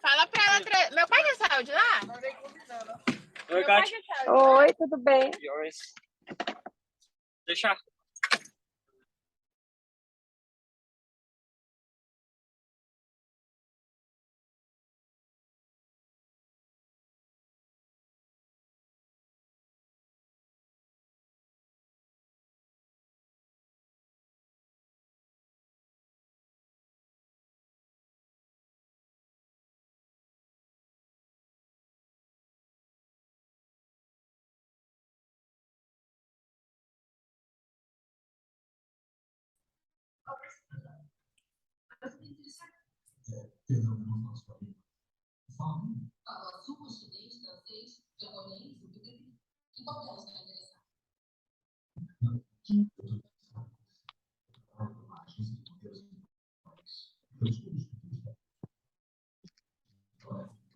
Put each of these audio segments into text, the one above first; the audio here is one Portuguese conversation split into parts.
Fala pra ela. Meu pai já saiu de lá? Oi, Kátia. Oi, tudo bem? Deixa.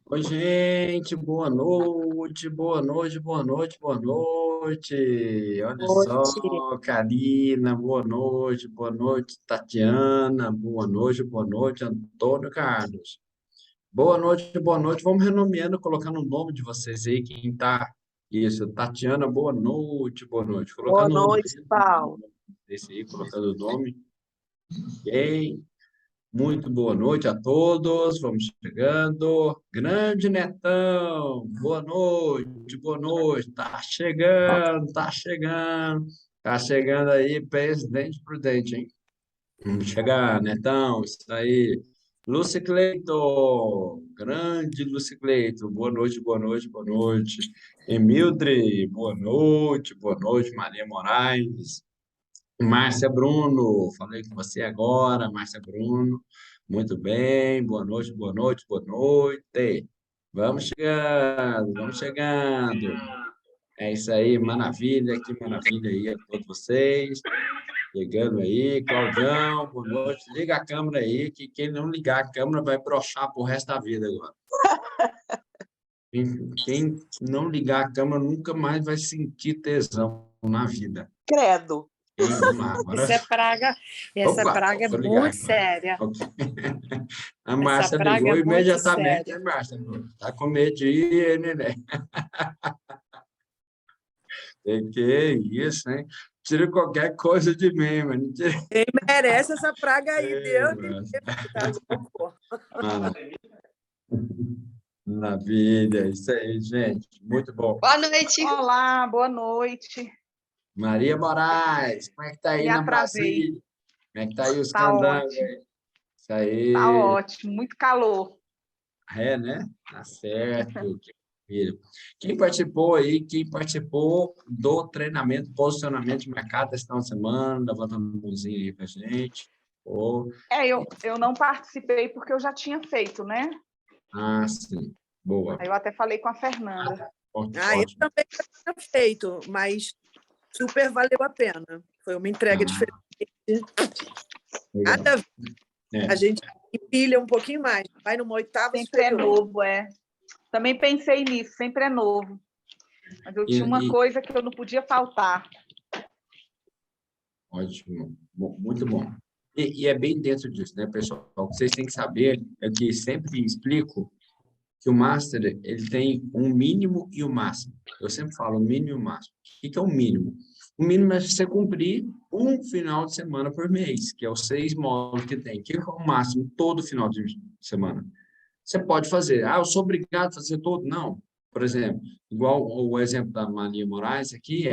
Oi, gente, boa noite, boa noite, boa noite, boa noite. Olha Noite. só, Karina, boa noite, Tatiana, boa noite, Antônio Carlos. Boa noite, boa noite. Vamos renomeando, colocando o nome de vocês aí, quem tá. Isso, Tatiana, boa noite, boa noite. Boa Colocando noite, Paulo. esse aí, colocando o nome. Ok? Muito boa noite a todos, vamos chegando. Grande Netão, boa noite, tá chegando aí, presidente prudente, hein? Vamos chegar, Netão, isso aí. Lúcia Cleito, grande Lúcia Cleito, boa noite, boa noite, boa noite. Emildre, boa noite, Maria Moraes. Márcia Bruno, falei com você agora, Márcia Bruno. Muito bem, boa noite, boa noite, boa noite. Vamos chegando, vamos chegando. É isso aí, maravilha, que maravilha aí a todos vocês. Chegando aí, Claudião, boa noite. Liga a câmera aí, que quem não ligar a câmera vai broxar pro resto da vida agora. Quem não ligar a câmera nunca mais vai sentir tesão na vida. Credo. Hein, vamos lá, agora. Essa Opa, praga é vou ligar muito agora. séria. Ok. A Márcia praga ligou é muito imediatamente, séria. né, Márcia? Tá com medo de ir, neném. Que isso, hein? Tira qualquer coisa de mim, mas não tira. Quem merece essa praga aí, Deus me Márcia. livre, tá louco? Maravilha, isso aí, gente. Muito bom. Boa noite. Olá, boa noite. Maria Moraes, como é que tá aí Me na atrasei. Brasília? Como é que tá aí os Tá candangos? ótimo. Isso aí. Tá ótimo, muito calor. É, né? Tá certo. Que maravilha. Quem participou do treinamento, posicionamento de mercado esse final de semana, levantando a mãozinha aí pra gente. Oh, Eu não participei porque eu já tinha feito, né? sim. Boa. Aí eu até falei com a Fernanda. Eu Ótimo. também já tinha feito, mas super valeu a pena. Foi uma entrega diferente. Legal. Cada vez É. a gente empilha um pouquinho mais, vai numa oitava Sempre é superior. novo, é. Também pensei nisso, sempre é novo. Mas eu tinha uma coisa que eu não podia faltar. Ótimo. Muito bom. E é bem dentro disso, né, pessoal? O que vocês têm que saber é que sempre explico que o Master ele tem um mínimo e o máximo. Eu sempre falo o mínimo e o máximo. O que é o mínimo? O mínimo é você cumprir um final de semana por mês, que é os 6 módulos que tem. O que é o máximo todo final de semana? Você pode fazer. Ah, eu sou obrigado a fazer todo? Não. Por exemplo, igual o exemplo da Maria Moraes aqui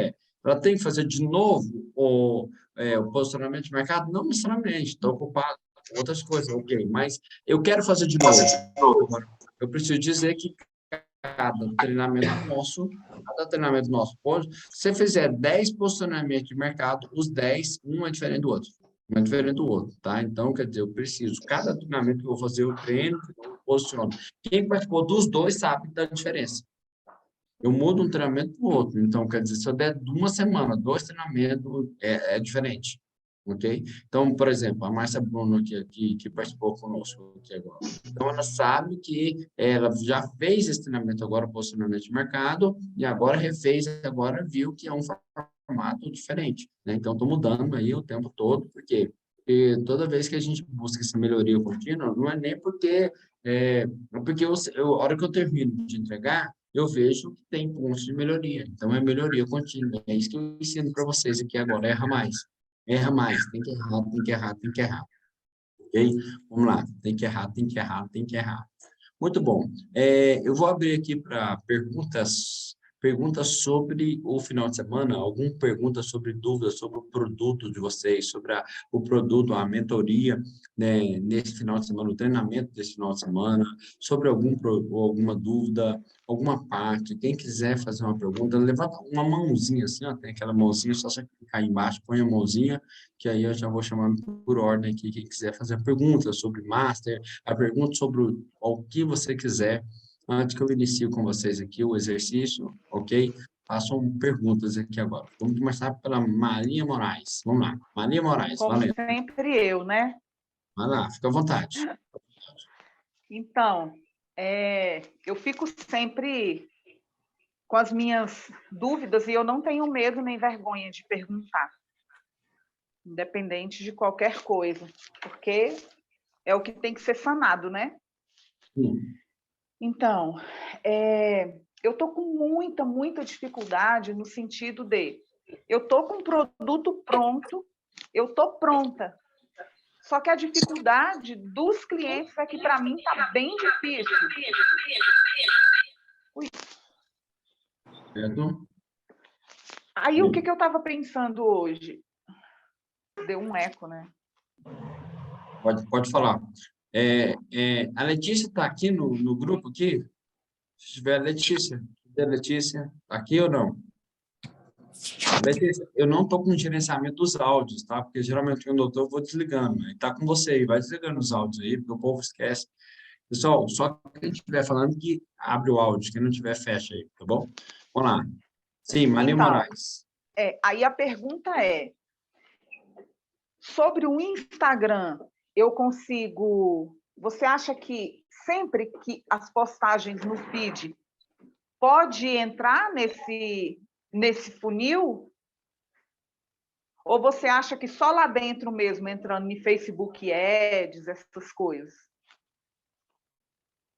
ela tem que fazer de novo o posicionamento de mercado? Não necessariamente, estou ocupado com outras coisas, ok, mas eu quero fazer de novo. Eu preciso dizer que cada treinamento nosso, se você fizer 10 posicionamentos de mercado, os 10, um é diferente do outro. Um é diferente do outro, tá? Então, quer dizer, eu preciso, cada treinamento que eu vou fazer, eu treino, eu posiciono. Quem participou dos dois sabe da diferença. Eu mudo um treinamento para o outro. Então, quer dizer, se eu der uma semana, 2 treinamentos, é diferente. Ok? Então, por exemplo, a Márcia Bruno, que participou conosco aqui agora. Então, ela sabe que ela já fez esse treinamento agora, posicionamento de mercado, e agora refez, agora viu que é um formato diferente. Né? Então, estou mudando aí o tempo todo, porque porque toda vez que a gente busca essa melhoria contínua, não é nem porque... É porque a hora que eu termino de entregar, eu vejo que tem pontos de melhoria. Então, é melhoria contínua. É isso que eu ensino para vocês aqui agora. Erra mais. Erra mais. Tem que errar, tem que errar, tem que errar. Ok? Vamos lá. Tem que errar, tem que errar, tem que errar. Muito bom. Eu vou abrir aqui para perguntas sobre o final de semana, alguma pergunta sobre dúvidas sobre o produto de vocês, sobre o produto, a mentoria, né, nesse final de semana, o treinamento desse final de semana, sobre alguma dúvida, alguma parte. Quem quiser fazer uma pergunta, levanta uma mãozinha assim, ó, tem aquela mãozinha, só você clicar aí embaixo, põe a mãozinha, que aí eu já vou chamando por ordem aqui, quem quiser fazer a pergunta sobre Master, a pergunta sobre o que você quiser. Antes que eu inicie com vocês aqui o exercício, ok? Façam perguntas aqui agora. Vamos começar pela Maria Moraes. Vamos lá. Maria Moraes, Como valendo. sempre eu, né? Vai lá, fica à vontade. Então, eu fico sempre com as minhas dúvidas e eu não tenho medo nem vergonha de perguntar, independente de qualquer coisa, porque é o que tem que ser sanado, né? Sim. Então, eu estou com muita dificuldade no sentido de eu estou com o produto pronto, eu estou pronta, só que a dificuldade dos clientes é que, para mim, está bem difícil. Ui. Certo? Aí, o que eu estava pensando hoje? Deu um eco, né? Pode falar. A Letícia está aqui no grupo aqui? Se tiver Letícia. Letícia, tá aqui ou não? Letícia, eu não estou com gerenciamento dos áudios, tá? Porque geralmente quando eu vou desligando. Está com você aí, vai desligando os áudios aí, porque o povo esquece. Pessoal, só quem estiver falando que abre o áudio, quem não tiver, fecha aí, tá bom? Vamos lá. Sim, Maria Então, Moraes. Aí a pergunta é, sobre o Instagram, eu consigo... Você acha que sempre que as postagens no feed pode entrar nesse funil? Ou você acha que só lá dentro mesmo, entrando em Facebook Ads, essas coisas?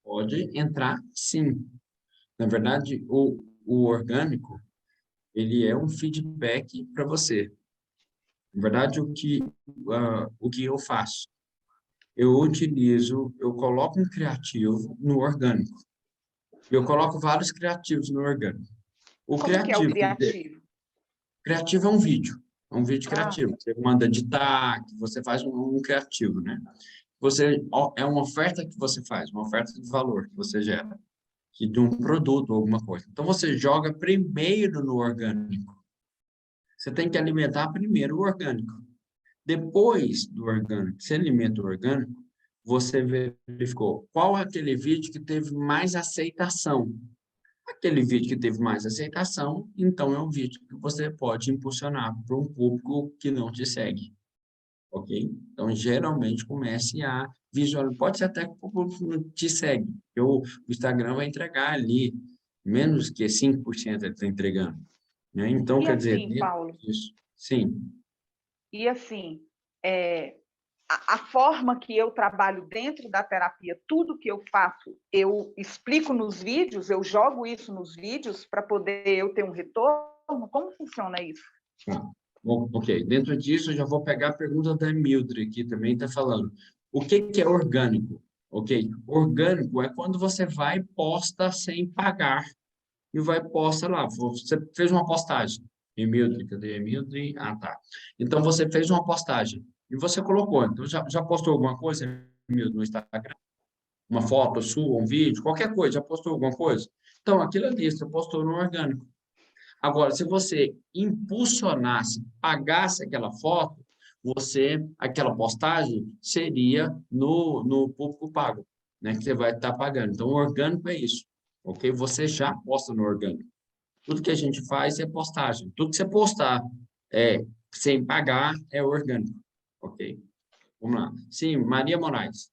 Pode entrar, sim. Na verdade, o orgânico, ele é um feedback para você. Na verdade, o que eu faço? Eu coloco um criativo no orgânico. Eu coloco vários criativos no orgânico. Como que é o criativo? Criativo é um vídeo. É um vídeo Ah. criativo. Você manda editar, você faz um criativo, né? É uma oferta que você faz, uma oferta de valor que você gera, que de um produto ou alguma coisa. Então, você joga primeiro no orgânico. Você tem que alimentar primeiro o orgânico. Depois do orgânico, você alimenta o orgânico, você verificou qual é aquele vídeo que teve mais aceitação. Aquele vídeo que teve mais aceitação, então é um vídeo que você pode impulsionar para um público que não te segue. Ok? Então, geralmente, comece a visualizar. Pode ser até que o público não te segue, porque o Instagram vai entregar ali menos que 5% ele está entregando. Né? Então, E quer dizer, assim, Paulo, isso. Sim. e assim, a forma que eu trabalho dentro da terapia, tudo que eu faço, eu explico nos vídeos, eu jogo isso nos vídeos para poder eu ter um retorno? Como funciona isso? Bom, ok. Dentro disso, eu já vou pegar a pergunta da Mildred aqui também, está falando. O que é orgânico? Ok? Orgânico é quando você vai e posta sem pagar. E vai e posta lá. Você fez uma postagem. Mildred, cadê Mildred? Ah, tá. Então, você fez uma postagem. E você colocou. Então, já postou alguma coisa, Mildred, no Instagram? Uma foto sua, um vídeo, qualquer coisa. Já postou alguma coisa? Então, aquilo ali, você postou no orgânico. Agora, se você impulsionasse, pagasse aquela foto, aquela postagem seria no público pago, né? Que você vai estar pagando. Então, o orgânico é isso, ok? Você já posta no orgânico. Tudo que a gente faz é postagem. Tudo que você postar sem pagar é orgânico, ok? Vamos lá. Sim, Maria Moraes.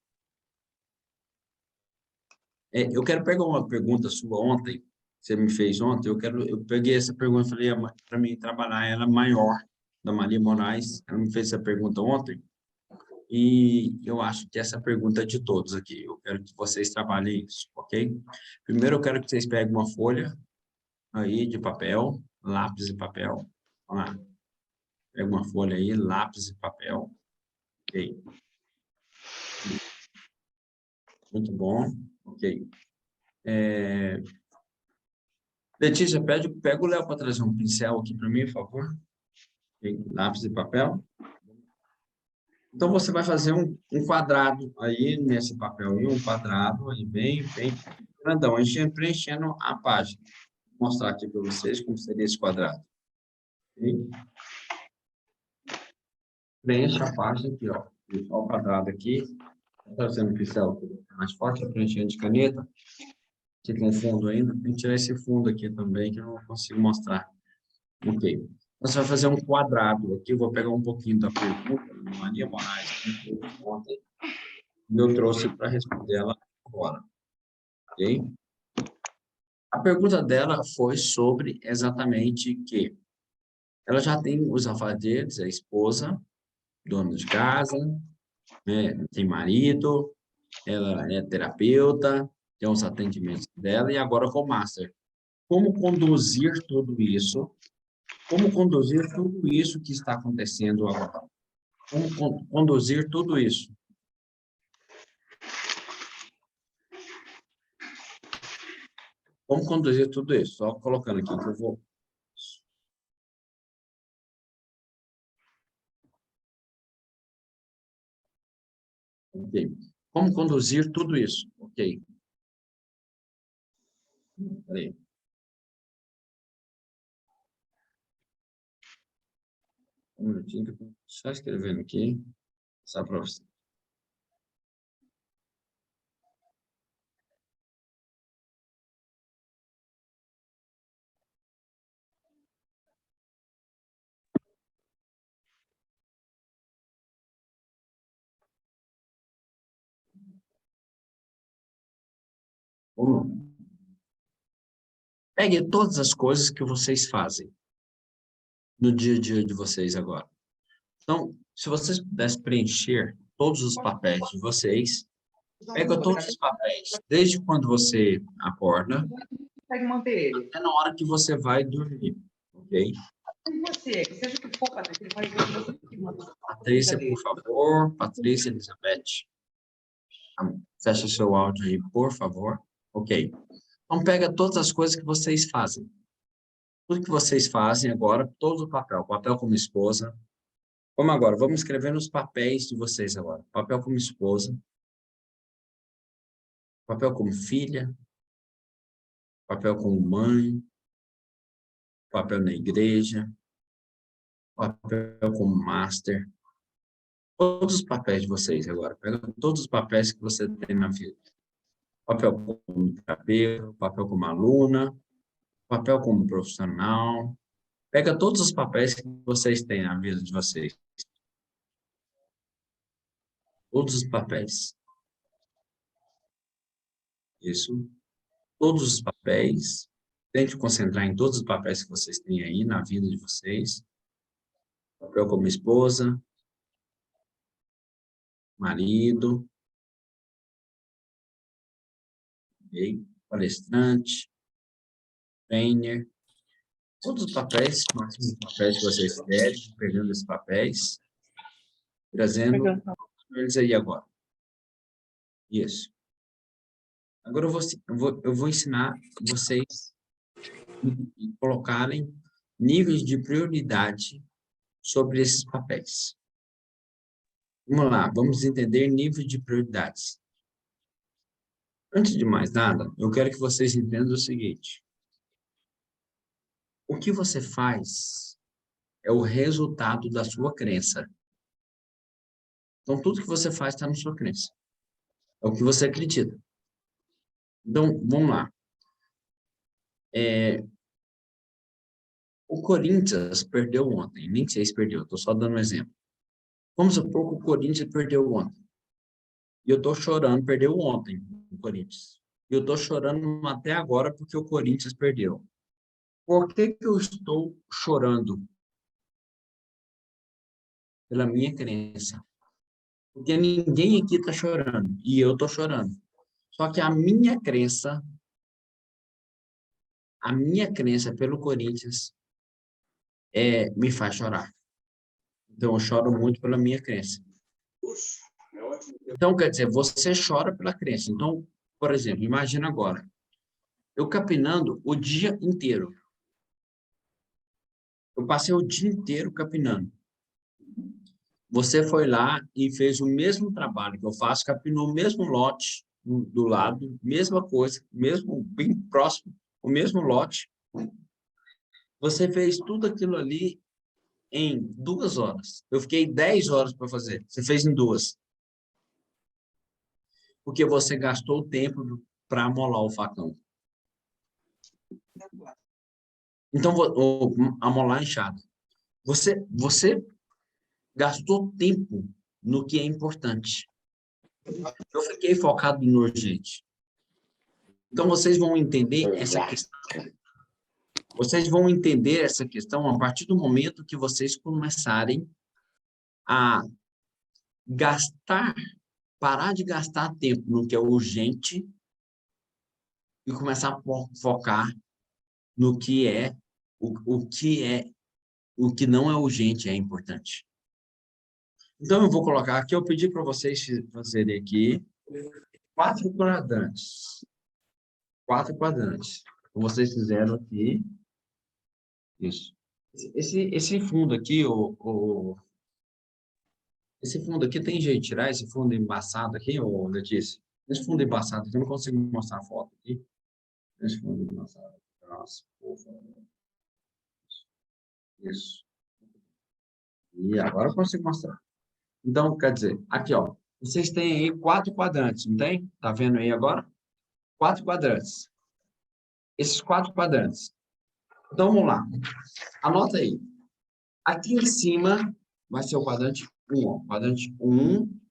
Eu quero pegar uma pergunta sua ontem, você me fez ontem, eu peguei essa pergunta e falei para mim trabalhar ela maior, da Maria Moraes, ela me fez essa pergunta ontem, E eu acho que essa pergunta é de todos aqui. Eu quero que vocês trabalhem isso, ok? Primeiro, eu quero que vocês peguem uma folha aí de papel, lápis e papel. Vamos lá. Pega uma folha aí, lápis e papel. Ok. Muito bom. Ok. Letícia, pega o Léo para trazer um pincel aqui para mim, por favor. Ok. Lápis e papel. Então, você vai fazer um quadrado aí nesse papel, aí, um quadrado aí bem grandão, preenchendo a página. Vou mostrar aqui para vocês como seria esse quadrado. Okay? Preencha a página aqui, ó. Ó o quadrado aqui. Estou trazendo o pincel mais forte, preenchendo de caneta. Aqui com fundo ainda. Tem que tirar esse fundo aqui também, que eu não consigo mostrar. Ok. Você vai fazer um quadrado aqui. Eu vou pegar um pouquinho da pergunta, Maria Moraes, que ontem eu trouxe para responder ela agora. Ok? A pergunta dela foi sobre exatamente que ela já tem os afazeres, a esposa, dona de casa, né, tem marido, ela é terapeuta, tem os atendimentos dela, e agora com o Master. Como conduzir tudo isso? Como conduzir tudo isso que está acontecendo agora? Como conduzir tudo isso? Como conduzir tudo isso? Só colocando aqui que eu vou... Ok. Como conduzir tudo isso? Ok. Peraí. Um minutinho, que eu estou só escrevendo aqui, só para você. Vamos lá. Pegue todas as coisas que vocês fazem no dia a dia de vocês agora. Então, se vocês pudessem preencher todos os papéis de vocês, pega todos os papéis, desde quando você acorda Consegue manter ele. até na hora que você vai dormir, ok? E você, que seja o que for, Patrícia, ele vai ver você. Patrícia, por favor. Patrícia Elizabeth. Fecha o seu áudio aí, por favor. Ok. Então, pega todas as coisas que vocês fazem. Tudo que vocês fazem agora, todo o papel. Papel como esposa. Vamos agora, vamos escrever nos papéis de vocês agora. Papel como esposa. Papel como filha. Papel como mãe. Papel na igreja. Papel como master. Todos os papéis de vocês agora. Pega todos os papéis que você tem na vida. Papel como terapeuta, papel como aluna, papel como profissional. Pega todos os papéis que vocês têm na vida de vocês. Todos os papéis. Isso. Todos os papéis. Tente concentrar em todos os papéis que vocês têm aí na vida de vocês. Papel como esposa, marido, okay, palestrante, trainer. Todos os papéis, máximo de papéis que vocês querem, pegando esses papéis, trazendo eles aí agora. Isso. Agora eu vou ensinar vocês a colocarem níveis de prioridade sobre esses papéis. Vamos lá, vamos entender nível de prioridades. Antes de mais nada, eu quero que vocês entendam o seguinte. O que você faz é o resultado da sua crença. Então, tudo que você faz está na sua crença. É o que você acredita. Então, vamos lá. O Corinthians perdeu ontem. Nem sei se perdeu, estou só dando um exemplo. Vamos supor que o Corinthians perdeu ontem. E eu estou chorando, perdeu ontem o Corinthians. E eu estou chorando até agora porque o Corinthians perdeu. Por que eu estou chorando? Pela minha crença. Porque ninguém aqui está chorando. E eu estou chorando. Só que a minha crença pelo Corinthians me faz chorar. Então, eu choro muito pela minha crença. Então, quer dizer, você chora pela crença. Então, por exemplo, imagina agora, eu capinando o dia inteiro. Eu passei o dia inteiro capinando. Você foi lá e fez o mesmo trabalho que eu faço, capinou o mesmo lote do lado, mesma coisa, mesmo bem próximo, o mesmo lote. Você fez tudo aquilo ali em 2 horas. Eu fiquei 10 horas para fazer. Você fez em 2. Porque você gastou o tempo para amolar o facão. Então, amolar a enxada. Você gastou tempo no que é importante. Eu fiquei focado no urgente. Então, vocês vão entender essa questão. Vocês vão entender essa questão a partir do momento que vocês começarem a parar de gastar tempo no que é urgente e começar a focar no que o que não é urgente é importante. Então, eu vou colocar aqui, eu pedi para vocês fazerem aqui 4 quadrantes. 4 quadrantes. Como vocês fizeram aqui. Isso. Esse fundo aqui, esse fundo aqui tem jeito de tirar esse fundo embaçado aqui, Letícia? Esse fundo embaçado aqui, eu não consigo mostrar a foto aqui. Esse fundo embaçado. Nossa, por favor. Isso. E agora eu consigo mostrar. Então, quer dizer, aqui, ó. Vocês têm aí 4 quadrantes, não tem? Tá vendo aí agora? 4 quadrantes. Esses 4 quadrantes. Então, vamos lá. Anota aí. Aqui em cima vai ser o quadrante 1. Ó. Quadrante 1,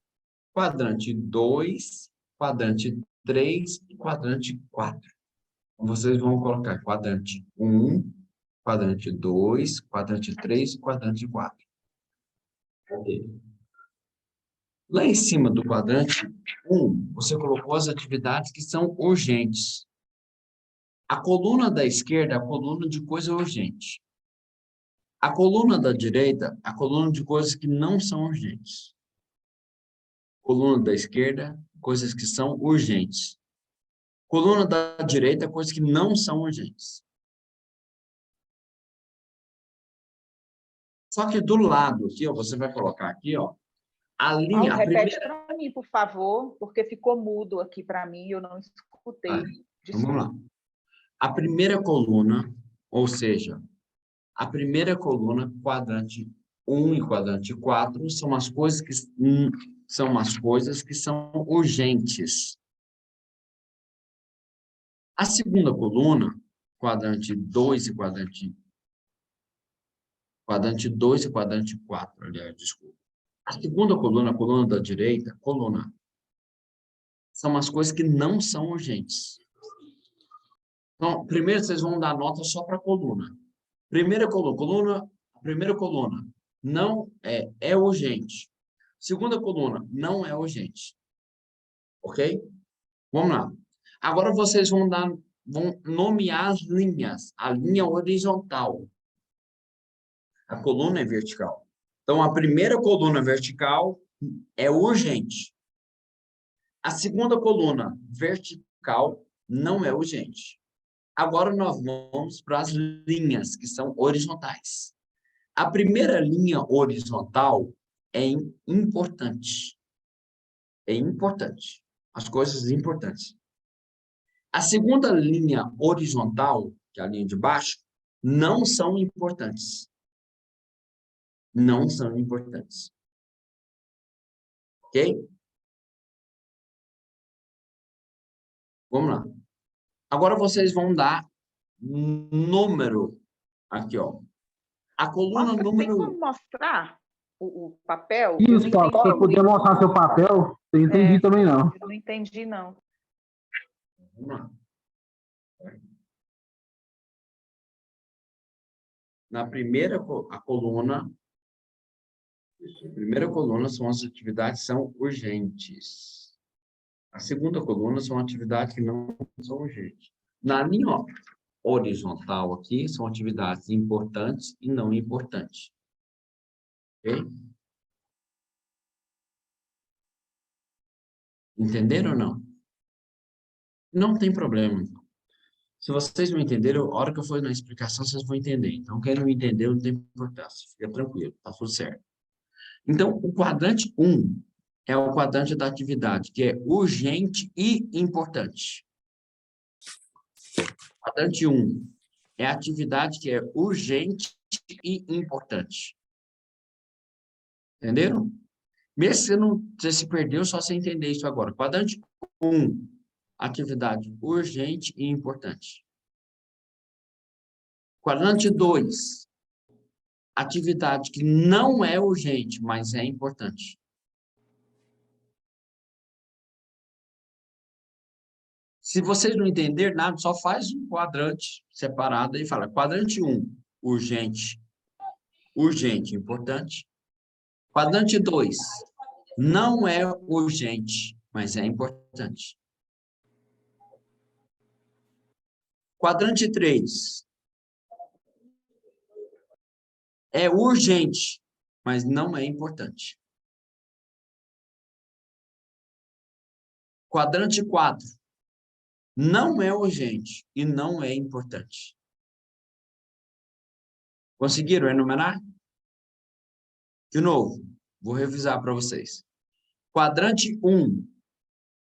quadrante 2, quadrante 3 e quadrante 4. Então, vocês vão colocar quadrante 1, quadrante 2, quadrante 3 e quadrante 4. Ok. Lá em cima do quadrante 1, você colocou as atividades que são urgentes. A coluna da esquerda é a coluna de coisa urgente. A coluna da direita, a coluna de coisas que não são urgentes. Coluna da esquerda, coisas que são urgentes. Coluna da direita, coisas que não são urgentes. Só que do lado aqui, ó, você vai colocar aqui, ó, a linha, Paulo, a repete primeira... para mim, por favor, porque ficou mudo aqui para mim e eu não escutei. Ah, então vamos lá. A primeira coluna, ou seja, a primeira coluna, quadrante 1 e quadrante 4, são as coisas que são urgentes. A segunda coluna, quadrante 2 e quadrante 4, aliás, desculpa. A segunda coluna, a coluna da direita, são as coisas que não são urgentes. Então, primeiro vocês vão dar nota só para a coluna. A primeira coluna não é urgente. Segunda coluna não é urgente. Ok? Vamos lá. Agora vocês vão nomear as linhas. A linha horizontal. A coluna é vertical. Então, a primeira coluna vertical é urgente. A segunda coluna vertical não é urgente. Agora nós vamos para as linhas que são horizontais. A primeira linha horizontal é importante. É importante. As coisas importantes. A segunda linha horizontal, que é a linha de baixo, não são importantes. Não são importantes. Ok? Vamos lá. Agora vocês vão dar número aqui, ó. A coluna Nossa, número... tem como mostrar o papel? Eu Isso, não Paulo, entendi para poder muito. mostrar seu papel, eu entendi também não. Eu não entendi, não. Vamos lá. Na primeira a coluna, A primeira coluna são as atividades que são urgentes. A segunda coluna são atividades que não são urgentes. Na linha horizontal aqui, são atividades importantes e não importantes. Ok? Entenderam ou não? Não tem problema. Se vocês não entenderam, a hora que eu for na explicação, vocês vão entender. Então, quem não entendeu, não tem importância. Fica tranquilo, tá tudo certo. Então, o quadrante 1 é o quadrante da atividade, que é urgente e importante. Quadrante 1 é a atividade que é urgente e importante. Entenderam? Mesmo se você se perdeu, só você entender isso agora. Quadrante 1, atividade urgente e importante. Quadrante 2, atividade que não é urgente, mas é importante. Se vocês não entenderem nada, só faz um quadrante separado e fala quadrante 1, urgente, urgente, importante. Quadrante 2, não é urgente, mas é importante. Quadrante 3, é urgente, mas não é importante. Quadrante 4, não é urgente e não é importante. Conseguiram enumerar? De novo, vou revisar para vocês. Quadrante 1,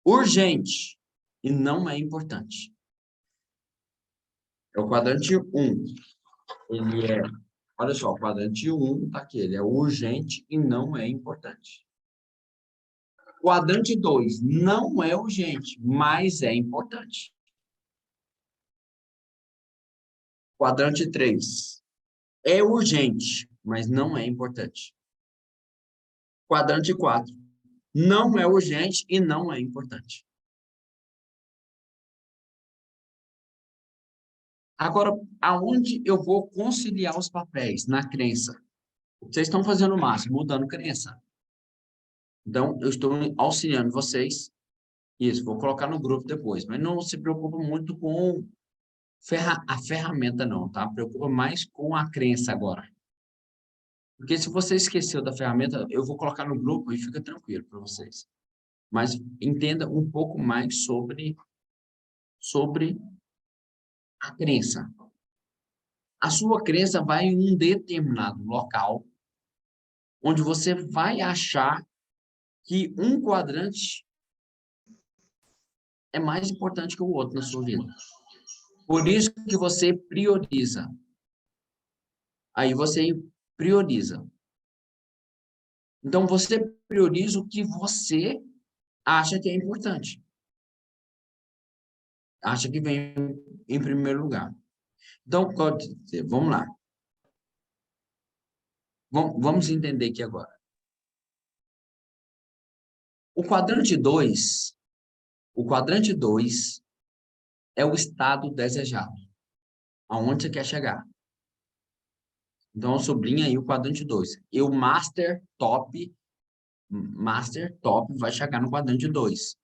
urgente e não é importante. É o quadrante 1. Ele é, olha só, o quadrante 1 está aqui, ele é urgente e não é importante. Quadrante 2, não é urgente, mas é importante. Quadrante 3, é urgente, mas não é importante. Quadrante 4, não é urgente e não é importante. Agora, aonde eu vou conciliar os papéis? Na crença. Vocês estão fazendo o máximo, mudando crença. Então, eu estou auxiliando vocês. Isso, vou colocar no grupo depois. Mas não se preocupa muito com a ferramenta, não, tá? Preocupa mais com a crença agora. Porque se você esqueceu da ferramenta, eu vou colocar no grupo e fica tranquilo para vocês. Mas entenda um pouco mais sobre a crença. A sua crença vai em um determinado local, onde você vai achar que um quadrante é mais importante que o outro na sua vida. Por isso que você prioriza. Aí você prioriza. Então, você prioriza o que você acha que é importante. Acha que vem em primeiro lugar. Então, vamos lá. Vamos entender aqui agora. O quadrante 2 é o estado desejado. Aonde você quer chegar. Então, sublinha aí o quadrante 2. E o Master Top vai chegar no quadrante 2.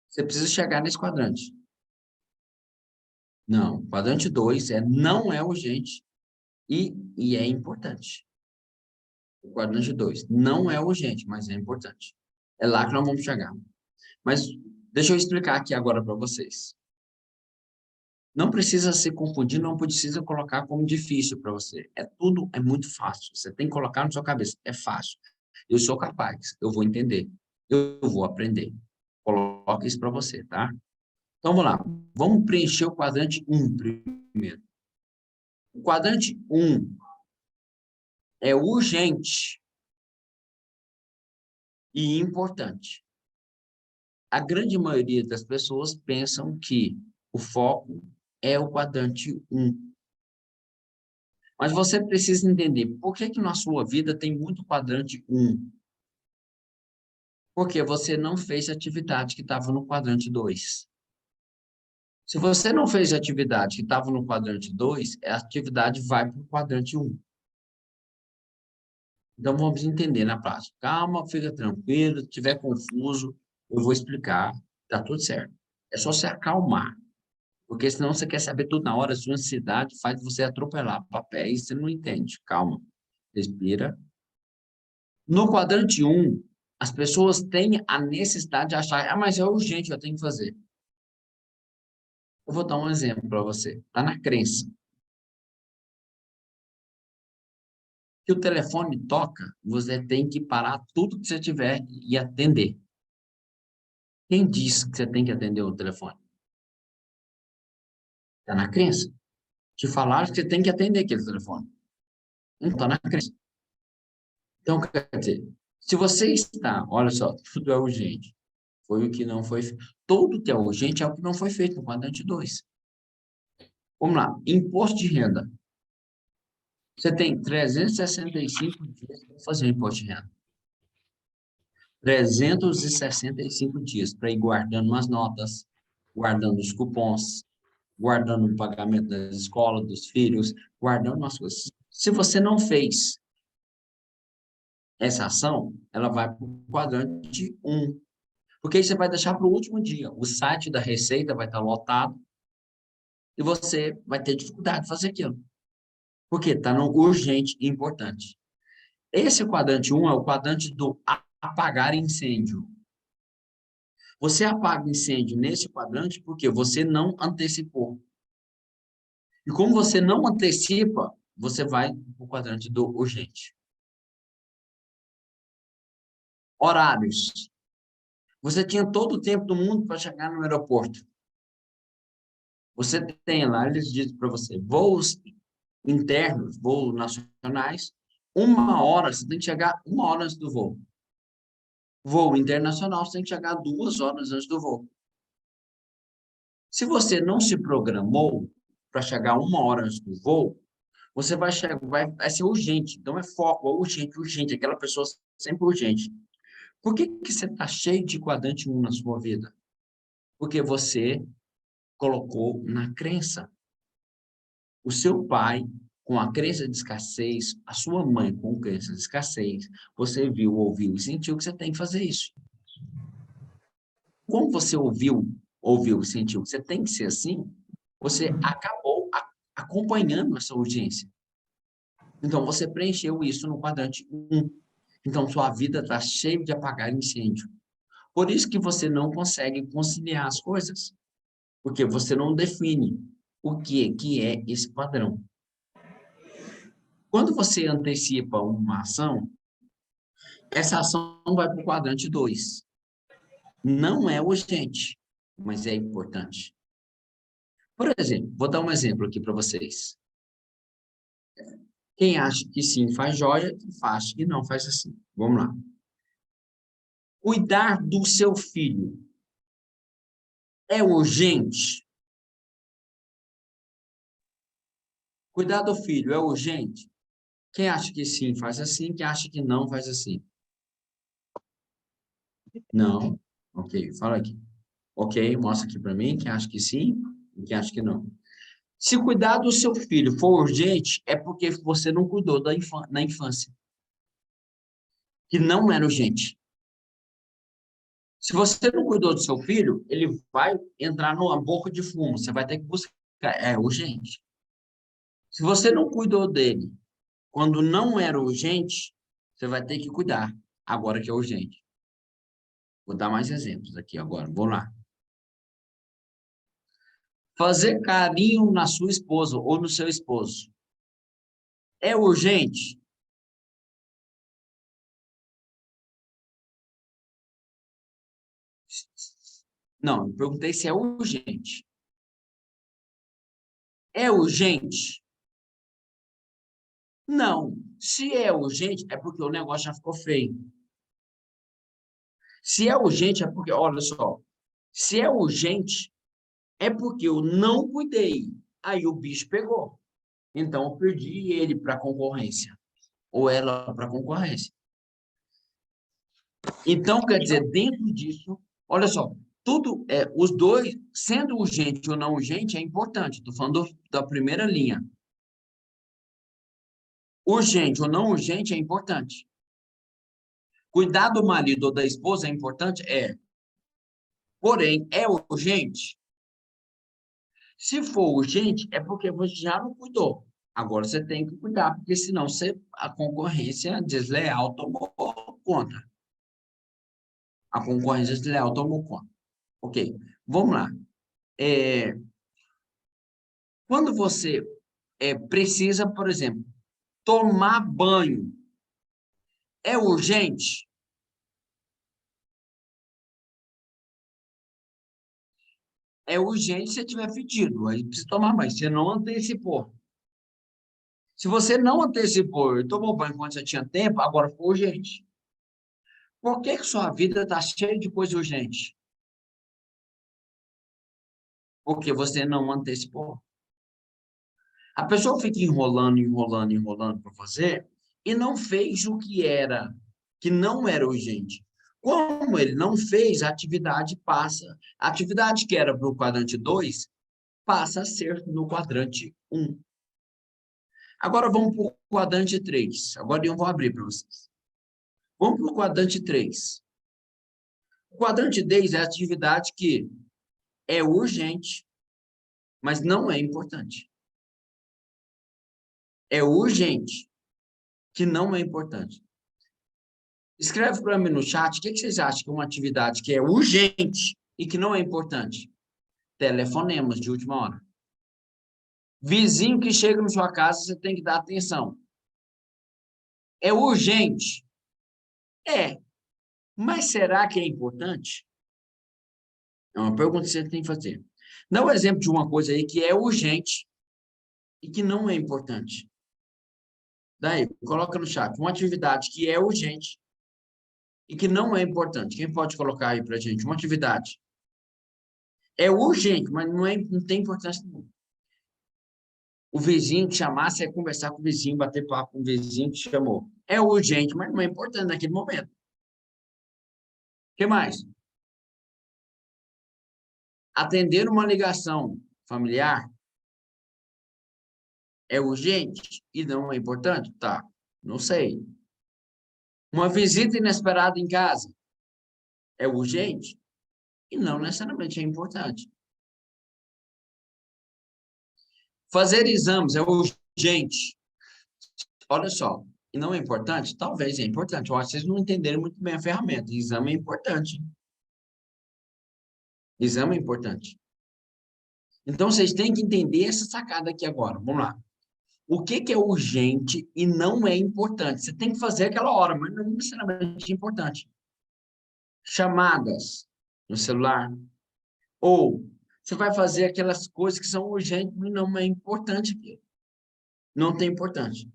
Você precisa chegar nesse quadrante. Não, quadrante 2 não é urgente e é importante. O quadrante 2 não é urgente, mas é importante. É lá que nós vamos chegar. Mas deixa eu explicar aqui agora para vocês. Não precisa se confundir, não precisa colocar como difícil para você. Tudo é muito fácil. Você tem que colocar na sua cabeça. É fácil. Eu sou capaz. Eu vou entender. Eu vou aprender. Coloca isso para você, tá? Então, vamos lá. Vamos preencher o quadrante 1 primeiro. O quadrante 1 é urgente e importante. A grande maioria das pessoas pensam que o foco é o quadrante 1. Mas você precisa entender por que na sua vida tem muito quadrante 1. Porque você não fez a atividade que estava no quadrante 2. Se você não fez a atividade que estava no quadrante 2, a atividade vai para o quadrante 1. Então, vamos entender na prática. Calma, fica tranquilo. Se estiver confuso, eu vou explicar. Tá tudo certo. É só se acalmar. Porque senão você quer saber tudo na hora. A sua ansiedade faz você atropelar papéis. Você não entende. Calma. Respira. No quadrante 1, as pessoas têm a necessidade de achar, mas é urgente, eu tenho que fazer. Eu vou dar um exemplo para você. Está na crença. Que o telefone toca, você tem que parar tudo que você tiver e atender. Quem disse que você tem que atender o telefone? Está na crença. Te falaram que você tem que atender aquele telefone. Não está na crença. Então, quer dizer, se você está, olha só, tudo é urgente. Foi o que não foi feito. Tudo que é urgente é o que não foi feito no quadrante 2. Vamos lá. Imposto de renda. Você tem 365 dias para fazer o imposto de renda. 365 dias para ir guardando umas notas, guardando os cupons, guardando o pagamento das escolas, dos filhos, guardando umas coisas. Se você não fez essa ação, ela vai para o quadrante 1. Porque aí você vai deixar para o último dia. O site da Receita vai estar lotado e você vai ter dificuldade de fazer aquilo. Porque está no urgente e importante. Esse quadrante 1 é o quadrante do apagar incêndio. Você apaga incêndio nesse quadrante porque você não antecipou. E como você não antecipa, você vai para o quadrante do urgente. Horários. Você tinha todo o tempo do mundo para chegar no aeroporto. Você tem lá, eles dizem para você, voos internos, voos nacionais, 1 hora, você tem que chegar 1 hora antes do voo. Voo internacional, você tem que chegar 2 horas antes do voo. Se você não se programou para chegar 1 hora antes do voo, você vai chegar, vai ser urgente. Então, é foco, é urgente, urgente. Aquela pessoa sempre urgente. Por que você está cheio de quadrante 1 na sua vida? Porque você colocou na crença. O seu pai, com a crença de escassez, a sua mãe com crença de escassez, você viu, ouviu e sentiu que você tem que fazer isso. Como você ouviu e sentiu que você tem que ser assim, você acabou acompanhando essa urgência. Então, você preencheu isso no quadrante 1. Então, sua vida está cheia de apagar incêndio. Por isso que você não consegue conciliar as coisas. Porque você não define o que é esse padrão. Quando você antecipa uma ação, essa ação vai para o quadrante 2. Não é urgente, mas é importante. Por exemplo, vou dar um exemplo aqui para vocês. Quem acha que sim faz joia, quem acha que não faz assim. Vamos lá. Cuidar do seu filho é urgente? Cuidar do filho é urgente? Quem acha que sim faz assim, quem acha que não faz assim? Não. Ok, fala aqui. Ok, mostra aqui para mim quem acha que sim e quem acha que não. Se cuidar do seu filho for urgente, é porque você não cuidou na infância. Que não era urgente. Se você não cuidou do seu filho, ele vai entrar numa boca de fumo. Você vai ter que buscar. É urgente. Se você não cuidou dele quando não era urgente, você vai ter que cuidar agora que é urgente. Vou dar mais exemplos aqui agora. Vamos lá. Fazer carinho na sua esposa ou no seu esposo. É urgente? Não, eu perguntei se é urgente. É urgente? Não. Se é urgente, é porque o negócio já ficou feio. Se é urgente, é porque, olha só, se é urgente, é porque eu não cuidei. Aí o bicho pegou. Então, eu perdi ele para a concorrência. Ou ela para a concorrência. Então, quer dizer, dentro disso, olha só, tudo, os dois, sendo urgente ou não urgente, é importante. Estou falando da primeira linha. Urgente ou não urgente é importante. Cuidar do marido ou da esposa é importante? É. Porém, é urgente? Se for urgente, é porque você já não cuidou. Agora você tem que cuidar, porque senão a concorrência desleal tomou conta. A concorrência desleal tomou conta. Ok, vamos lá. Quando você precisa, por exemplo, tomar banho, é urgente? É urgente se você tiver fedido, aí precisa tomar banho. Você não antecipou. Se você não antecipou e tomou banho quando você tinha tempo, agora foi urgente. Por que sua vida está cheia de coisa urgente? Porque você não antecipou. A pessoa fica enrolando para fazer e não fez o que não era urgente. Como ele não fez, a atividade passa. A atividade que era para o quadrante 2 passa a ser no quadrante 1. Agora vamos para o quadrante 3. Agora eu vou abrir para vocês. Vamos para o quadrante 3. O quadrante 3 é a atividade que é urgente, mas não é importante. É urgente, que não é importante. Escreve para mim no chat o que vocês acham que é uma atividade que é urgente e que não é importante. Telefonemas de última hora. Vizinho que chega na sua casa, você tem que dar atenção. É urgente? É. Mas será que é importante? É uma pergunta que você tem que fazer. Dá um exemplo de uma coisa aí que é urgente e que não é importante. Daí, coloca no chat. Uma atividade que é urgente e que não é importante. Quem pode colocar aí para a gente? Uma atividade. É urgente, mas não tem importância nenhuma. O vizinho te chamar, você conversar com o vizinho, bater papo com o vizinho que te chamou. É urgente, mas não é importante naquele momento. O que mais? Atender uma ligação familiar é urgente e não é importante? Tá, não sei. Uma visita inesperada em casa é urgente e não necessariamente é importante. Fazer exames é urgente. Olha só, e não é importante? Talvez é importante. Eu acho que vocês não entenderam muito bem a ferramenta. Exame é importante. Exame é importante. Então, vocês têm que entender essa sacada aqui agora. Vamos lá. O que é urgente e não é importante? Você tem que fazer aquela hora, mas não necessariamente é importante. Chamadas no celular. Ou você vai fazer aquelas coisas que são urgentes, mas não é importante. Não tem importância.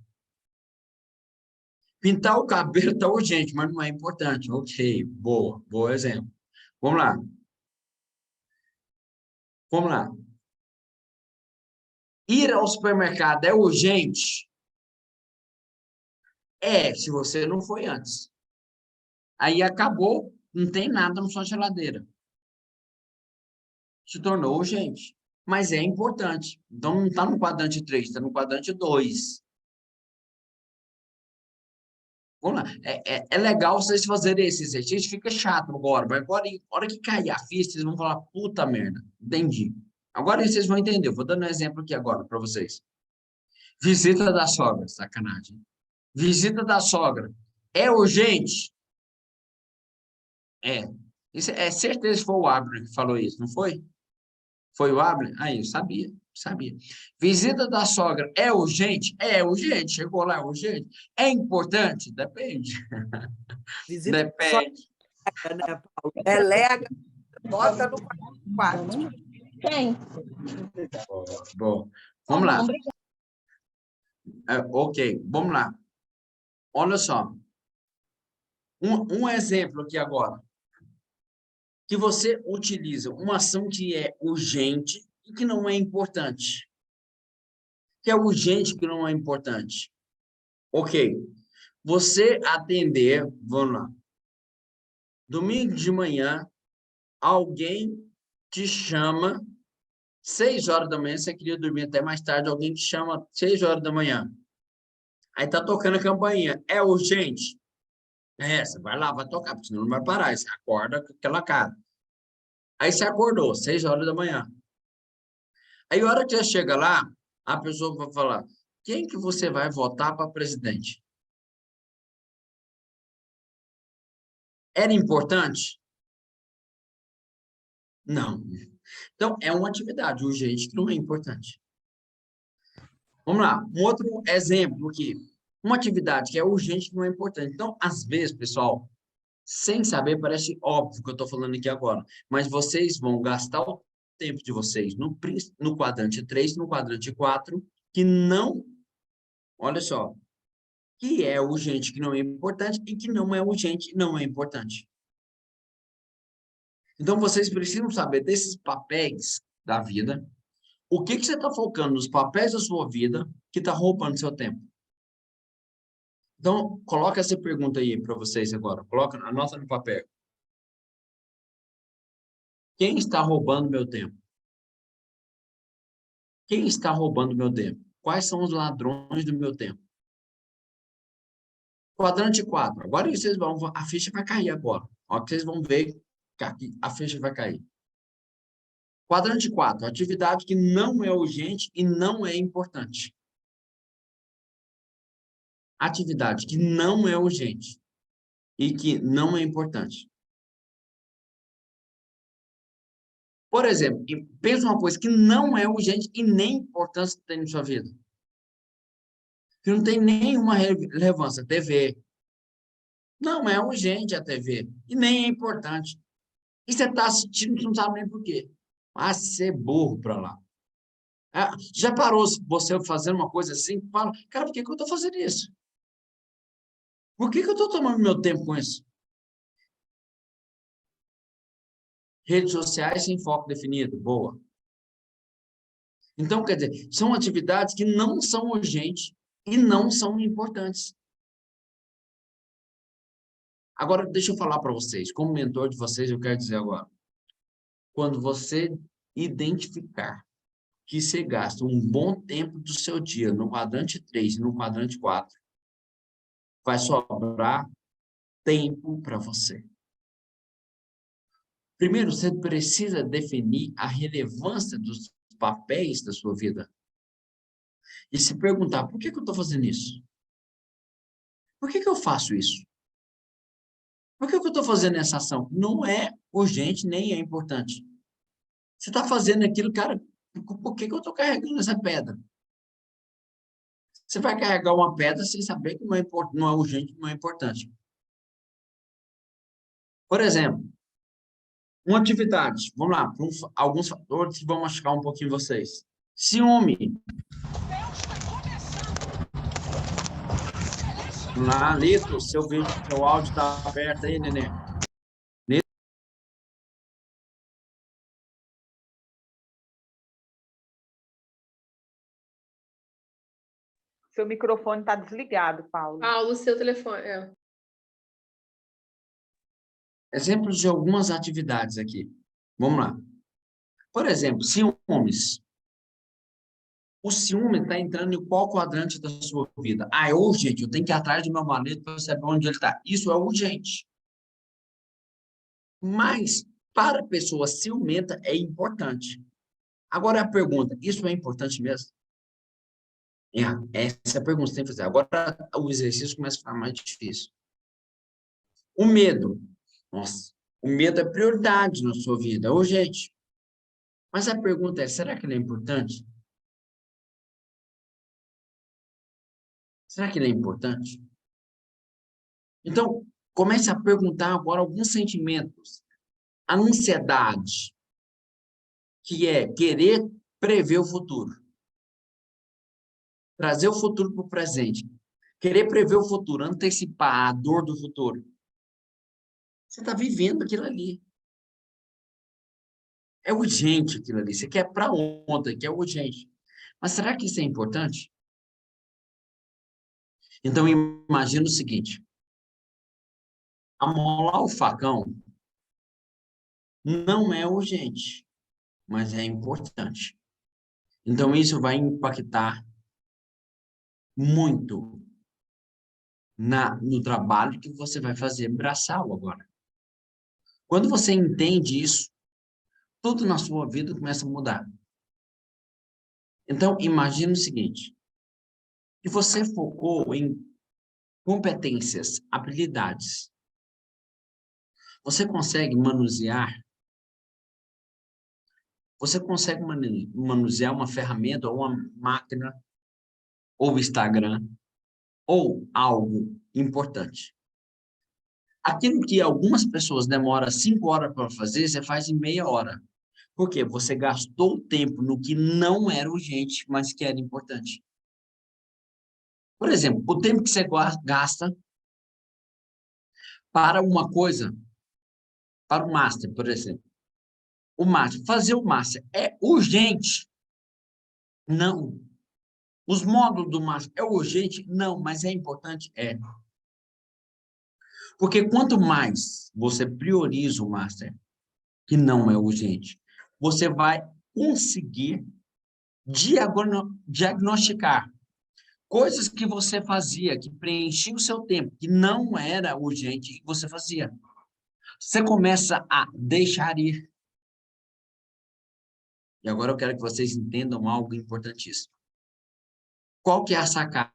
Pintar o cabelo está urgente, mas não é importante. Ok, boa exemplo. Vamos lá. Vamos lá. Ir ao supermercado é urgente? É, se você não foi antes. Aí acabou, não tem nada na sua geladeira. Se tornou urgente. Mas é importante. Então não está no quadrante 3, está no quadrante 2. Vamos lá. É legal vocês fazerem esse exercício, fica chato agora. Mas agora, na hora que cair a ficha, vocês vão falar, puta merda, entendi. Agora vocês vão entender. Eu vou dando um exemplo aqui agora para vocês. Visita da sogra, sacanagem. Visita da sogra. É urgente? É. Isso é certeza que foi o Abner que falou isso, não foi? Foi o Abner? Aí, eu sabia. Visita da sogra é urgente? É urgente. Chegou lá, é urgente. É importante? Depende. Visita Depende. só, né, Paulo? Delega, bota no quarto. Quem? Bom, vamos lá. Ok, vamos lá. Olha só. Um exemplo aqui agora. Que você utiliza uma ação que é urgente e que não é importante. Que é urgente que não é importante. Ok. Você atender, vamos lá. Domingo de manhã, alguém te chama 6 horas da manhã, você queria dormir até mais tarde, alguém te chama 6 horas da manhã. Aí tá tocando a campainha. É urgente? Você vai lá, vai tocar, porque senão não vai parar. Aí você acorda com aquela cara. Aí você acordou, 6 horas da manhã. Aí a hora que você chega lá, a pessoa vai falar, quem que você vai votar para presidente? Era importante? Não. Então, é uma atividade urgente que não é importante. Vamos lá, um outro exemplo aqui. Uma atividade que é urgente que não é importante. Então, às vezes, pessoal, sem saber, parece óbvio que eu estou falando aqui agora, mas vocês vão gastar o tempo de vocês no quadrante 3, no quadrante 4, que não, olha só, que é urgente, que não é importante, e que não é urgente, não é importante. Então, vocês precisam saber desses papéis da vida, o que você está focando nos papéis da sua vida que está roubando seu tempo. Então, coloca essa pergunta aí para vocês agora. Anota no papel. Quem está roubando meu tempo? Quem está roubando meu tempo? Quais são os ladrões do meu tempo? Quadrante 4. Agora vocês vão... A ficha vai cair agora. Ó, que vocês vão ver que aqui a ficha vai cair. Quadrante 4. Atividade que não é urgente e não é importante. Atividade que não é urgente e que não é importante. Por exemplo, pensa uma coisa que não é urgente e nem importância tem na sua vida. Que não tem nenhuma relevância. TV. Não é urgente a TV. E nem é importante. E você está assistindo, você não sabe nem por quê. Ah, ser burro para lá. Já parou você fazendo uma coisa assim? Fala, cara, por que eu estou fazendo isso? Por que eu estou tomando meu tempo com isso? Redes sociais sem foco definido. Boa. Então, quer dizer, são atividades que não são urgentes e não são importantes. Agora, deixa eu falar para vocês, como mentor de vocês, eu quero dizer agora. Quando você identificar que você gasta um bom tempo do seu dia no quadrante 3 e no quadrante 4, vai sobrar tempo para você. Primeiro, você precisa definir a relevância dos papéis da sua vida. E se perguntar, por que eu estou fazendo isso? Por que eu faço isso? Por que eu estou fazendo essa ação? Não é urgente, nem é importante. Você está fazendo aquilo, cara, por que eu estou carregando essa pedra? Você vai carregar uma pedra sem saber que não é urgente, não é importante. Por exemplo, uma atividade, vamos lá, alguns fatores que vão machucar um pouquinho vocês. Ciúme. Vamos lá, Lito, seu áudio está aberto aí, neném. Seu microfone está desligado, Paulo. Paulo, seu telefone. Exemplos de algumas atividades aqui. Vamos lá. Por exemplo, ciúmes. O ciúme está entrando em qual quadrante da sua vida? Ah, é urgente, eu tenho que ir atrás do meu marido para saber onde ele está. Isso é urgente. Mas, para a pessoa ciumenta, é importante. Agora a pergunta, isso é importante mesmo? Essa é a pergunta que você tem que fazer. Agora o exercício começa a ficar mais difícil. O medo. Nossa, o medo é prioridade na sua vida, é urgente. Mas a pergunta é, será que ele é importante? Será que ele é importante? Então, comece a perguntar agora alguns sentimentos. A ansiedade, que é querer prever o futuro. Trazer o futuro para o presente. Querer prever o futuro, antecipar a dor do futuro. Você está vivendo aquilo ali. É urgente aquilo ali. Você quer para ontem, que é urgente. Mas será que isso é importante? Então, imagina o seguinte. Amolar o facão não é urgente, mas é importante. Então, isso vai impactar muito no trabalho que você vai fazer braçal agora. Quando você entende isso, tudo na sua vida começa a mudar. Então, imagine o seguinte, que você focou em competências, habilidades. Você consegue manusear uma ferramenta ou uma máquina ou Instagram ou algo importante. Aquilo que algumas pessoas demoram 5 horas para fazer, você faz em meia hora. Por quê? Você gastou tempo no que não era urgente, mas que era importante. Por exemplo, o tempo que você gasta para uma coisa, para o master, por exemplo. Fazer o master é urgente? Não. Os módulos do master é urgente? Não, mas é importante? É. Porque quanto mais você prioriza o master, que não é urgente, você vai conseguir diagnosticar coisas que você fazia, que preenchiam o seu tempo, que não era urgente, que você fazia. Você começa a deixar ir. E agora eu quero que vocês entendam algo importantíssimo. Qual que é a sacada?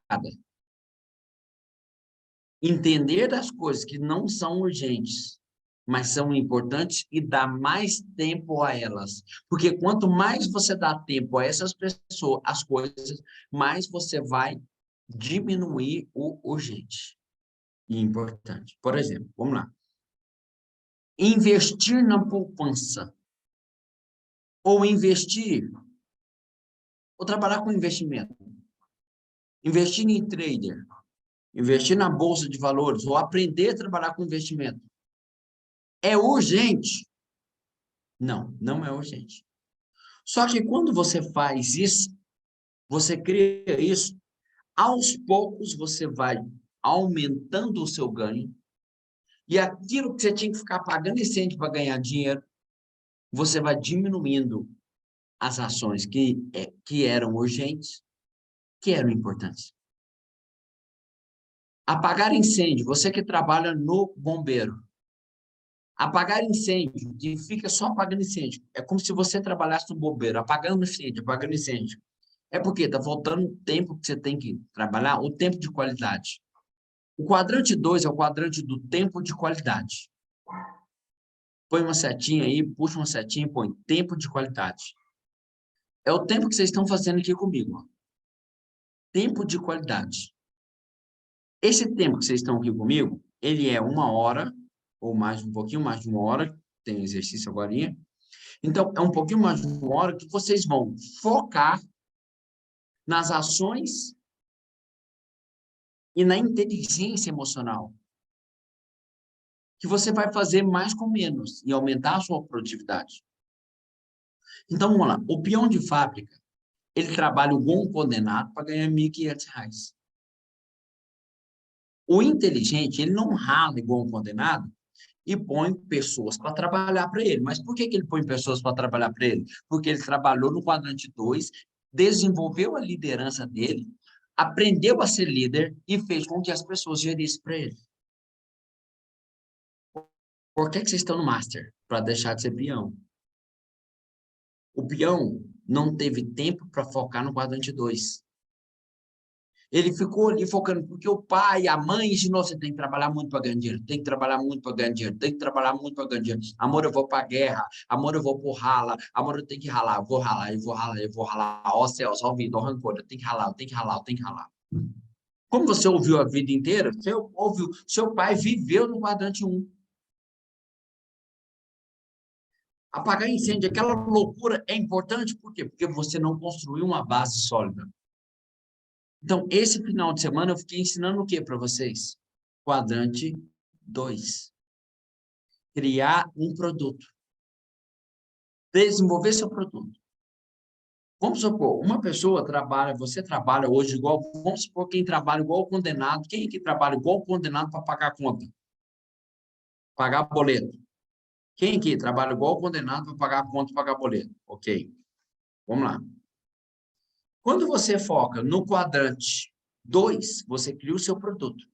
Entender as coisas que não são urgentes, mas são importantes e dar mais tempo a elas. Porque quanto mais você dá tempo a essas pessoas, as coisas, mais você vai diminuir o urgente e importante. Por exemplo, vamos lá. Investir na poupança. Ou investir, ou trabalhar com investimento. Investir em trader. Investir na bolsa de valores, ou aprender a trabalhar com investimento. É urgente? Não, não é urgente. Só que quando você faz isso, você cria isso, aos poucos você vai aumentando o seu ganho, e aquilo que você tinha que ficar pagando incêndio para ganhar dinheiro, você vai diminuindo as ações que eram urgentes, que eram importantes. Apagar incêndio, você que trabalha no bombeiro. Apagar incêndio, que fica só apagando incêndio. É como se você trabalhasse no bombeiro, apagando incêndio, apagando incêndio. É porque está faltando o tempo que você tem que trabalhar, o tempo de qualidade. O quadrante 2 é o quadrante do tempo de qualidade. Põe uma setinha aí, puxa uma setinha e põe tempo de qualidade. É o tempo que vocês estão fazendo aqui comigo. Ó. Tempo de qualidade. Esse tempo que vocês estão aqui comigo, ele é 1 hora, ou mais, um pouquinho mais de 1 hora, tem exercício agora. Então, é um pouquinho mais de 1 hora que vocês vão focar nas ações e na inteligência emocional. Que você vai fazer mais com menos e aumentar a sua produtividade. Então, vamos lá. O peão de fábrica, ele trabalha igual um condenado para ganhar R$1.500. O inteligente, ele não rala igual um condenado e põe pessoas para trabalhar para ele. Mas por que ele põe pessoas para trabalhar para ele? Porque ele trabalhou no quadrante 2, desenvolveu a liderança dele, aprendeu a ser líder e fez com que as pessoas gerissem para ele. Por que vocês estão no Master? Para deixar de ser peão. O peão não teve tempo para focar no quadrante 2. Ele ficou ali focando, porque o pai, a mãe ensinou, você tem que trabalhar muito para ganhar dinheiro, tem que trabalhar muito para ganhar dinheiro, tem que trabalhar muito para ganhar dinheiro. Amor, eu vou para a guerra, amor, eu vou por rala, amor, eu tenho que ralar, eu vou ralar, eu vou ralar, eu vou ralar. Ó céus, ó vida, ó rancor, eu tenho que ralar, eu tenho que ralar, eu tenho que ralar. Como você ouviu a vida inteira, seu pai viveu no quadrante 1. Apagar incêndio, aquela loucura é importante, por quê? Porque você não construiu uma base sólida. Então, esse final de semana eu fiquei ensinando o que para vocês? Quadrante 2. Criar um produto. Desenvolver seu produto. Vamos supor, uma pessoa trabalha, você trabalha hoje igual, vamos supor quem trabalha igual condenado, quem que trabalha igual condenado para pagar a conta? Pagar boleto. Quem aqui trabalha igual condenado para pagar a conta e pagar boleto? Ok. Vamos lá. Quando você foca no quadrante 2, você cria o seu produto.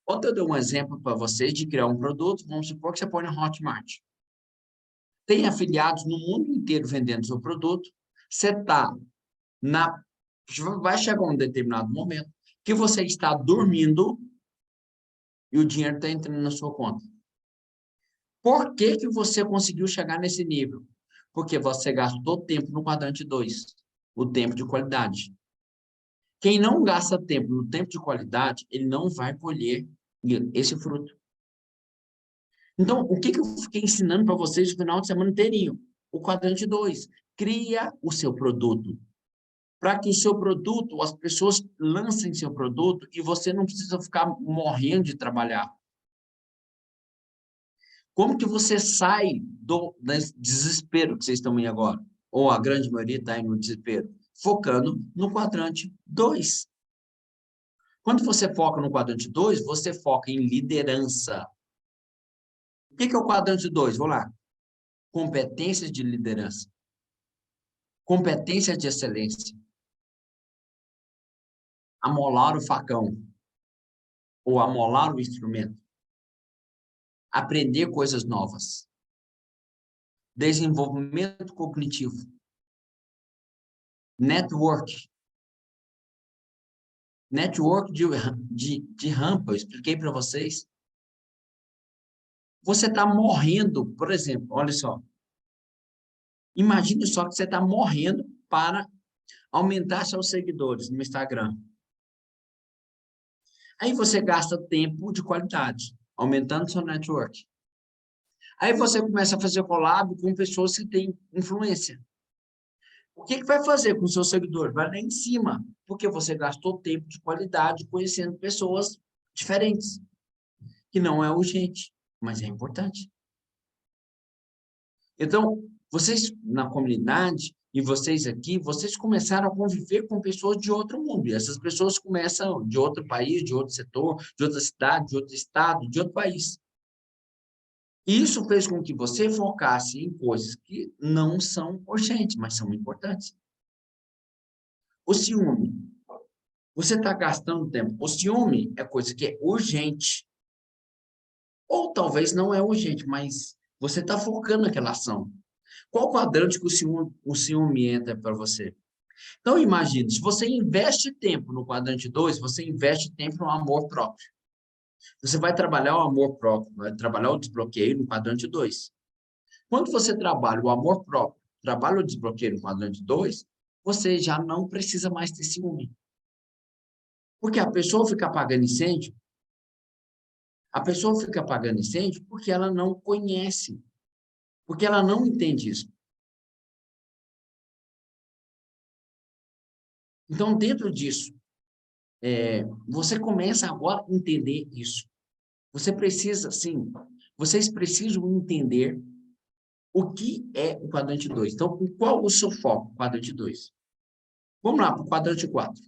Ontem eu dei um exemplo para vocês de criar um produto, vamos supor que você põe no Hotmart. Tem afiliados no mundo inteiro vendendo seu produto, você está vai chegar um determinado momento que você está dormindo e o dinheiro está entrando na sua conta. Por que que você conseguiu chegar nesse nível? Porque você gastou tempo no quadrante 2, o tempo de qualidade. Quem não gasta tempo no tempo de qualidade, ele não vai colher esse fruto. Então, o que que eu fiquei ensinando para vocês no final de semana inteirinho? O quadrante 2. Cria o seu produto. Para que o seu produto, as pessoas lancem seu produto e você não precisa ficar morrendo de trabalhar. Como que você sai do desespero que vocês estão em agora? Ou a grande maioria está no desespero? Focando no quadrante 2. Quando você foca no quadrante 2, você foca em liderança. O que é o quadrante 2? Vamos lá. Competências de liderança. Competências de excelência. Amolar o facão. Ou amolar o instrumento. Aprender coisas novas. Desenvolvimento cognitivo. Network. Network de rampa, eu expliquei para vocês. Você está morrendo, por exemplo, olha só. Imagine só que você está morrendo para aumentar seus seguidores no Instagram. Aí você gasta tempo de qualidade, aumentando seu network. Aí você começa a fazer collab com pessoas que têm influência. O que vai fazer com o seu seguidor? Vai lá em cima, porque você gastou tempo de qualidade conhecendo pessoas diferentes, que não é urgente, mas é importante. Então, vocês na comunidade e vocês aqui, vocês começaram a conviver com pessoas de outro mundo. E essas pessoas começam de outro país, de outro setor, de outra cidade, de outro estado, de outro país. E isso fez com que você focasse em coisas que não são urgentes, mas são importantes. O ciúme. Você está gastando tempo. O ciúme é coisa que é urgente. Ou talvez não é urgente, mas você está focando naquela ação. Qual quadrante que o ciúme entra para você? Então, imagine, se você investe tempo no quadrante 2, você investe tempo no amor próprio. Você vai trabalhar o amor próprio, vai trabalhar o desbloqueio no quadrante 2. Quando você trabalha o amor próprio, trabalha o desbloqueio no quadrante 2, você já não precisa mais ter ciúme. Porque a pessoa fica apagando incêndio. A pessoa fica apagando incêndio porque ela não conhece, porque ela não entende isso. Então, dentro disso, você começa agora a entender isso. Você precisa, sim, vocês precisam entender o que é o quadrante 2. Então, qual o seu foco, quadrante 2? Vamos lá para o quadrante 4.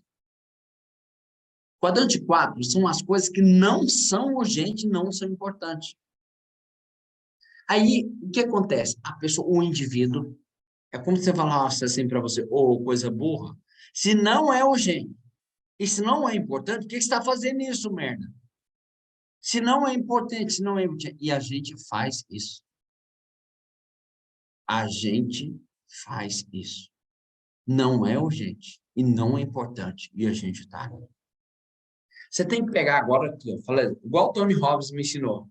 Quadrante 4 são as coisas que não são urgentes, não são importantes. Aí, o que acontece? A pessoa, o indivíduo, é como se você falasse assim para você, ô, coisa burra, se não é urgente, e se não é importante, por que você está fazendo isso, merda? Se não é importante, se não é urgente, e a gente faz isso. A gente faz isso. Não é urgente, e não é importante, e a gente está. Você tem que pegar agora aqui, ó, falei, igual o Tony Robbins me ensinou.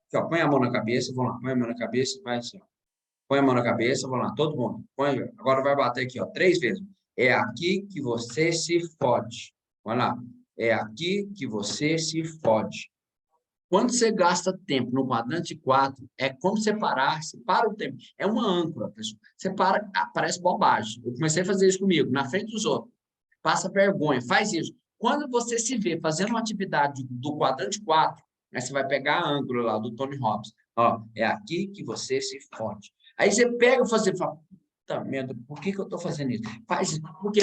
Aqui, ó, põe a mão na cabeça, vamos lá, põe a mão na cabeça, vai assim, ó. Põe a mão na cabeça, vamos lá, todo mundo. Põe, agora vai bater aqui, ó, 3 vezes. É aqui que você se fode. Olha lá. É aqui que você se fode. Quando você gasta tempo no quadrante 4, é como você para o tempo. É uma âncora, pessoal. Você para, parece bobagem. Eu comecei a fazer isso comigo, na frente dos outros. Passa vergonha, faz isso. Quando você se vê fazendo uma atividade do quadrante 4, aí você vai pegar a âncora lá do Tony Robbins. Ó, é aqui que você se fode. Aí você pega e fala, puta merda, por que eu estou fazendo isso? Faz isso, porque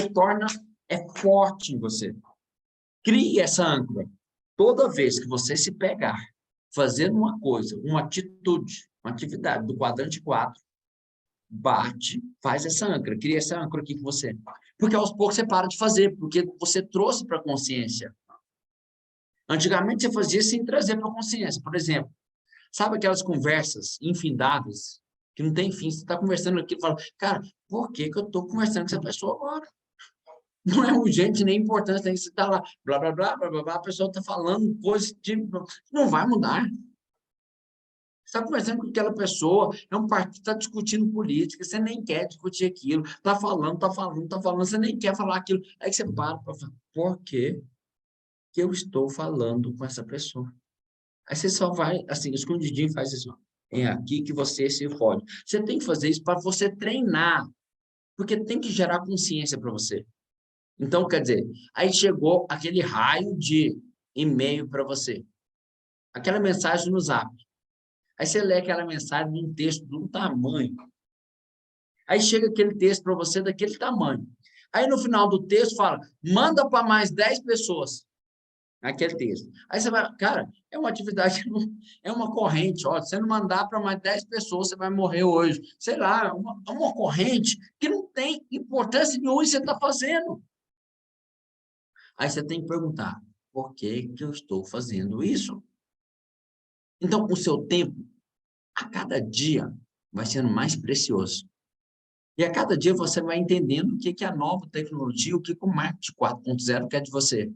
é forte em você. Crie essa âncora. Toda vez que você se pegar fazendo uma coisa, uma atitude, uma atividade do quadrante 4, bate, faz essa âncora, cria essa âncora aqui com você. Porque aos poucos você para de fazer, porque você trouxe para a consciência. Antigamente, você fazia sem trazer para a consciência. Por exemplo, sabe aquelas conversas infindáveis, que não tem fim? Você está conversando aqui e fala, cara, por que que eu estou conversando com essa pessoa agora? Não é urgente nem importante, nem você está lá, blá, blá, blá, blá, blá, blá, a pessoa está falando coisas que não vai mudar. Você está conversando com aquela pessoa, é um partido que está discutindo política, você nem quer discutir aquilo, está falando, você nem quer falar aquilo. Aí você para falar, por que que eu estou falando com essa pessoa? Aí você só vai, assim, escondidinho, faz isso. Ó. É aqui que você se fode. Você tem que fazer isso para você treinar, porque tem que gerar consciência para você. Então, quer dizer, aí chegou aquele raio de e-mail para você. Aquela mensagem no Zap. Aí você lê aquela mensagem num texto de um tamanho. Aí chega aquele texto para você daquele tamanho. Aí no final do texto fala, manda para mais 10 pessoas. Aquele texto. Aí você vai, cara, é uma atividade, é uma corrente, ó, se você não mandar para mais 10 pessoas, você vai morrer hoje. Sei lá, é uma corrente que não tem importância nenhuma que você está fazendo. Aí você tem que perguntar, por que que eu estou fazendo isso? Então, o seu tempo, a cada dia, vai sendo mais precioso. E a cada dia você vai entendendo o que que é a nova tecnologia, o que que o marketing 4.0 quer de você.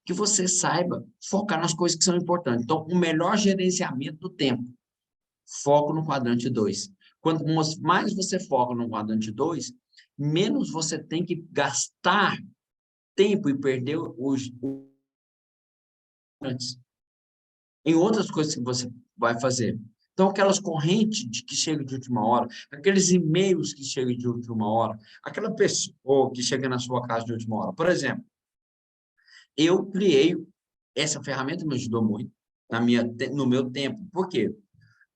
Que você saiba focar nas coisas que são importantes. Então, o melhor gerenciamento do tempo, foco no quadrante 2. Quanto mais você foca no quadrante 2, menos você tem que gastar tempo e perder os antes em outras coisas que você vai fazer. Então, aquelas correntes que chegam de última hora, aqueles e-mails que chegam de última hora, aquela pessoa que chega na sua casa de última hora. Por exemplo, eu criei, essa ferramenta me ajudou muito no meu tempo. Por quê?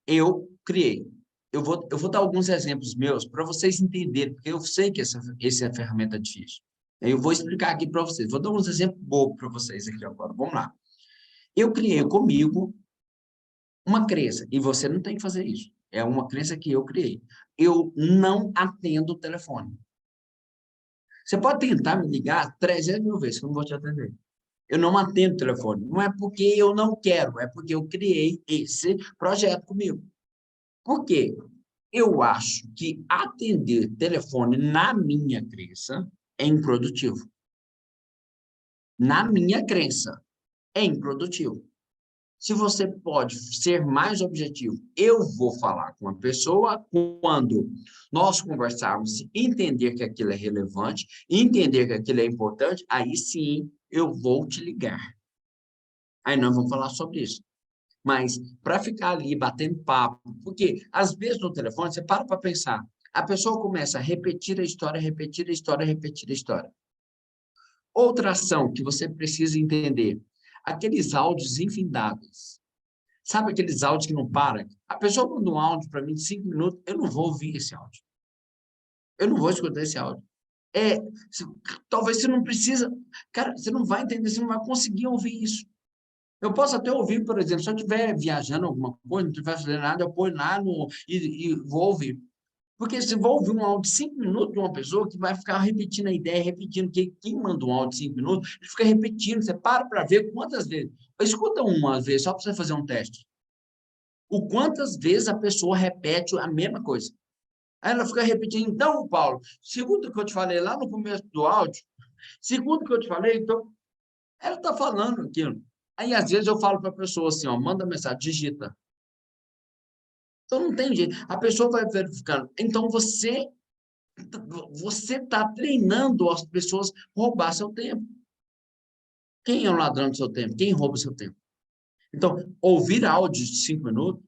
Eu criei. Eu vou dar alguns exemplos meus para vocês entenderem, porque eu sei que essa ferramenta é difícil. Eu vou explicar aqui para vocês. Vou dar uns exemplos bobos para vocês aqui agora. Vamos lá. Eu criei comigo uma crença, e você não tem que fazer isso. É uma crença que eu criei. Eu não atendo o telefone. Você pode tentar me ligar 300 mil vezes, que eu não vou te atender. Eu não atendo o telefone. Não é porque eu não quero, é porque eu criei esse projeto comigo. Por quê? Eu acho que atender telefone, na minha crença, é improdutivo. Na minha crença, é improdutivo. Se você pode ser mais objetivo, eu vou falar com a pessoa quando nós conversarmos, entender que aquilo é relevante, entender que aquilo é importante, aí sim eu vou te ligar. Aí nós vamos falar sobre isso. Mas para ficar ali batendo papo, porque às vezes no telefone você para pensar, a pessoa começa a repetir a história, repetir a história, repetir a história. Outra ação que você precisa entender, aqueles áudios infindáveis. Sabe aqueles áudios que não param? A pessoa manda um áudio para mim de 5 minutos, eu não vou ouvir esse áudio. Eu não vou escutar esse áudio. Talvez você não precisa... Cara, você não vai entender, você não vai conseguir ouvir isso. Eu posso até ouvir, por exemplo, se eu estiver viajando alguma coisa, não estiver fazendo nada, eu ponho lá e vou ouvir. Porque se vou ouvir um áudio de 5 minutos de uma pessoa que vai ficar repetindo a ideia, repetindo, que quem manda um áudio de 5 minutos, ele fica repetindo, você para ver quantas vezes. Escuta uma vez, só para você fazer um teste. O quantas vezes a pessoa repete a mesma coisa. Aí ela fica repetindo, então, Paulo, segundo o que eu te falei lá no começo do áudio, segundo o que eu te falei, então, ela está falando aquilo. Aí, às vezes, eu falo para a pessoa assim, ó, manda mensagem, digita. Então, não tem jeito. A pessoa vai verificando. Então, você está treinando as pessoas a roubar seu tempo. Quem é o ladrão do seu tempo? Quem rouba o seu tempo? Então, ouvir áudio de 5 minutos,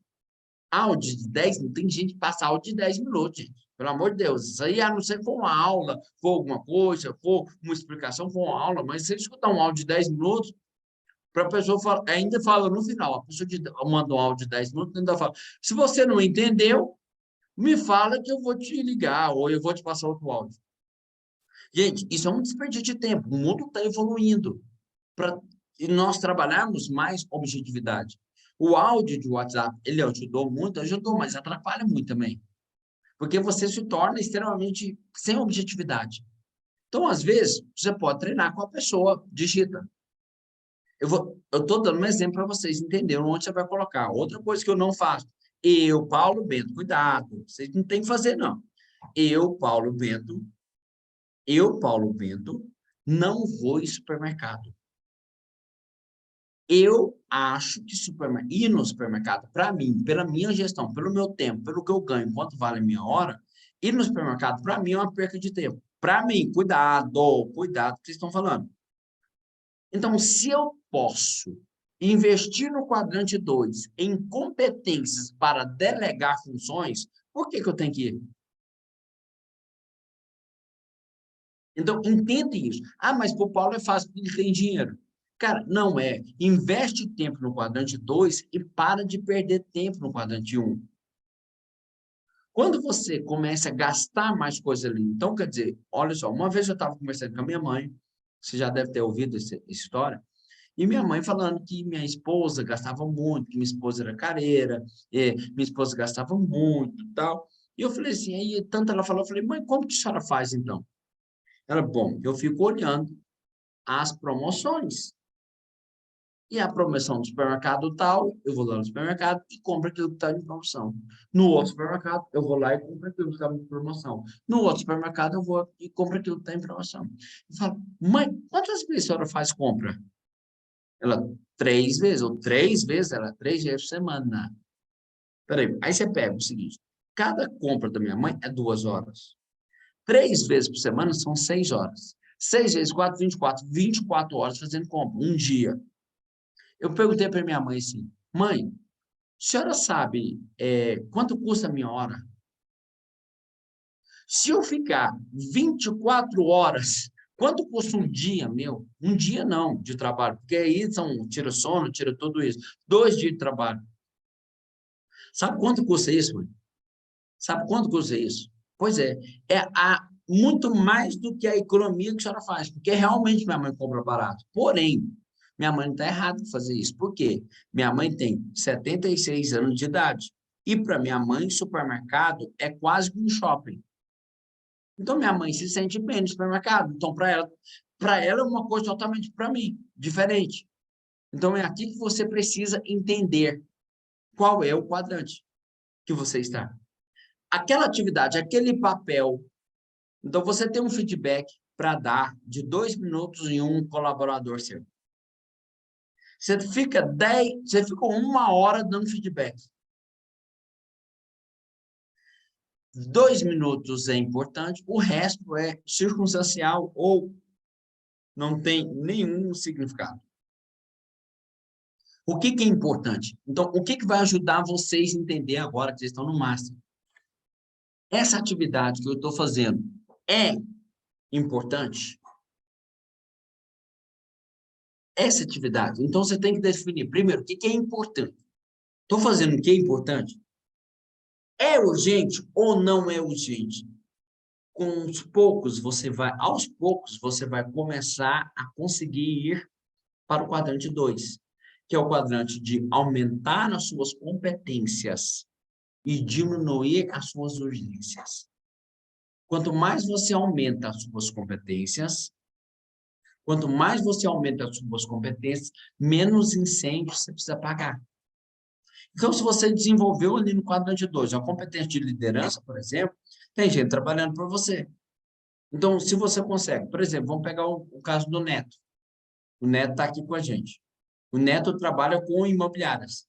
áudio de 10 minutos, tem gente que passa áudio de 10 minutos, gente. Pelo amor de Deus. Isso aí, a não ser que for uma aula, for alguma coisa, for uma explicação, for uma aula, mas se você escutar um áudio de 10 minutos, para a pessoa falar, ainda fala no final, a pessoa manda um áudio de 10 minutos, ainda fala, se você não entendeu, me fala que eu vou te ligar, ou eu vou te passar outro áudio. Gente, isso é um desperdício de tempo, o mundo está evoluindo para nós trabalharmos mais objetividade. O áudio de WhatsApp, ele ajudou muito, mas atrapalha muito também, porque você se torna extremamente sem objetividade. Então, às vezes, você pode treinar com a pessoa, digita. Eu estou dando um exemplo para vocês entenderem onde você vai colocar. Outra coisa que eu não faço. Eu, Paulo Bento, cuidado, vocês não têm que fazer, não. Eu, Paulo Bento, não vou em supermercado. Eu acho que ir no supermercado, para mim, pela minha gestão, pelo meu tempo, pelo que eu ganho, quanto vale a minha hora, ir no supermercado, para mim, é uma perca de tempo. Para mim, cuidado com o que vocês estão falando. Então, se eu posso investir no quadrante 2 em competências para delegar funções, por que eu tenho que ir? Então, entenda isso. Ah, mas para o Paulo é fácil, porque ele tem dinheiro. Cara, não é. Investe tempo no quadrante 2 e para de perder tempo no quadrante 1. Quando você começa a gastar mais coisa ali, então, quer dizer, olha só, uma vez eu estava conversando com a minha mãe, você já deve ter ouvido essa história, e minha mãe falando que minha esposa gastava muito, que minha esposa era careira, minha esposa gastava muito e tal. E eu falei assim, aí tanto ela falou, eu falei, mãe, como que a senhora faz então? Ela, bom, eu fico olhando as promoções. E a promoção do supermercado tal, eu vou lá no supermercado e compro aquilo que está em promoção. No outro supermercado, eu vou lá e compro aquilo que está em promoção. No outro supermercado, eu vou e compro aquilo que está em promoção. Eu falo, mãe, quantas vezes a senhora faz compra? Ela, 3 vezes, ou 3 vezes, ela, 3 vezes por semana. Peraí, aí você pega o seguinte, cada compra da minha mãe é 2 horas. 3 vezes por semana são 6 horas. 6 vezes 4, 24 horas fazendo compra, um dia. Eu perguntei para minha mãe assim, mãe, a senhora sabe quanto custa a minha hora? Se eu ficar 24 horas, quanto custa um dia meu? Um dia não, de trabalho, porque aí tira sono, tira tudo isso. 2 dias de trabalho. Sabe quanto custa isso, mãe? Sabe quanto custa isso? Pois é muito mais do que a economia que a senhora faz, porque realmente minha mãe compra barato. Porém, minha mãe não está errada em fazer isso. Por quê? Minha mãe tem 76 anos de idade. E para minha mãe, supermercado é quase um shopping. Então, minha mãe se sente bem no supermercado. Então, para ela é uma coisa totalmente, para mim, diferente. Então, é aqui que você precisa entender qual é o quadrante que você está. Aquela atividade, aquele papel. Então, você tem um feedback para dar de 2 minutos em um colaborador seu. Você fica 1 hora dando feedback. 2 minutos é importante, o resto é circunstancial ou não tem nenhum significado. O que é importante? Então, o que vai ajudar vocês a entender agora que vocês estão no Master? Essa atividade que eu estou fazendo é importante? Essa atividade. Então, você tem que definir, primeiro, o que é importante. Estou fazendo o que é importante? É urgente ou não é urgente? Aos poucos, você vai começar a conseguir ir para o quadrante 2, que é o quadrante de aumentar as suas competências e diminuir as suas urgências. Quanto mais você aumenta as suas competências, menos incêndios você precisa pagar. Então, se você desenvolveu ali no quadrante 2, uma competência de liderança, por exemplo, tem gente trabalhando por você. Então, se você consegue, por exemplo, vamos pegar o caso do Neto. O Neto está aqui com a gente. O Neto trabalha com imobiliárias.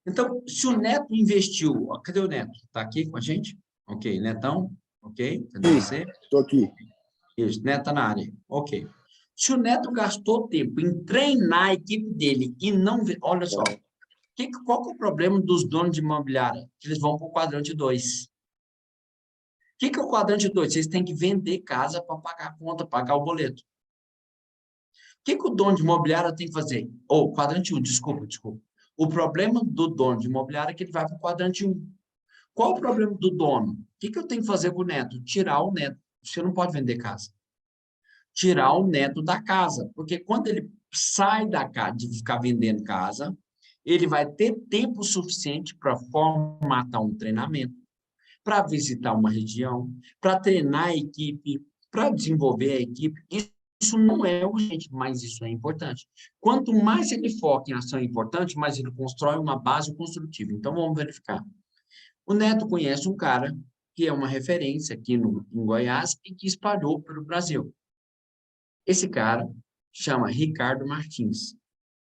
Então, se o Neto investiu... Cadê o Neto? Está aqui com a gente? Ok. Netão? Ok. Cadê você? Estou aqui. Isso, Neto está na área. Ok. Se o Neto gastou tempo em treinar a equipe dele e não... Olha só. Qual que é o problema dos donos de imobiliária? Eles vão para o quadrante 2. O que é o quadrante 2? Vocês têm que vender casa para pagar a conta, pagar o boleto. O que o dono de imobiliária tem que fazer? Quadrante 1, desculpa. O problema do dono de imobiliária é que ele vai para o quadrante 1. Qual o problema do dono? O que eu tenho que fazer com o neto? Tirar o neto. Você não pode vender casa. Tirar o neto da casa. Porque quando ele sai da casa, de ficar vendendo casa, ele vai ter tempo suficiente para formatar um treinamento, para visitar uma região, para treinar a equipe, para desenvolver a equipe. E isso não é urgente, mas isso é importante. Quanto mais ele foca em ação importante, mais ele constrói uma base construtiva. Então, vamos verificar. O Neto conhece um cara que é uma referência aqui em Goiás e que espalhou pelo Brasil. Esse cara chama Ricardo Martins.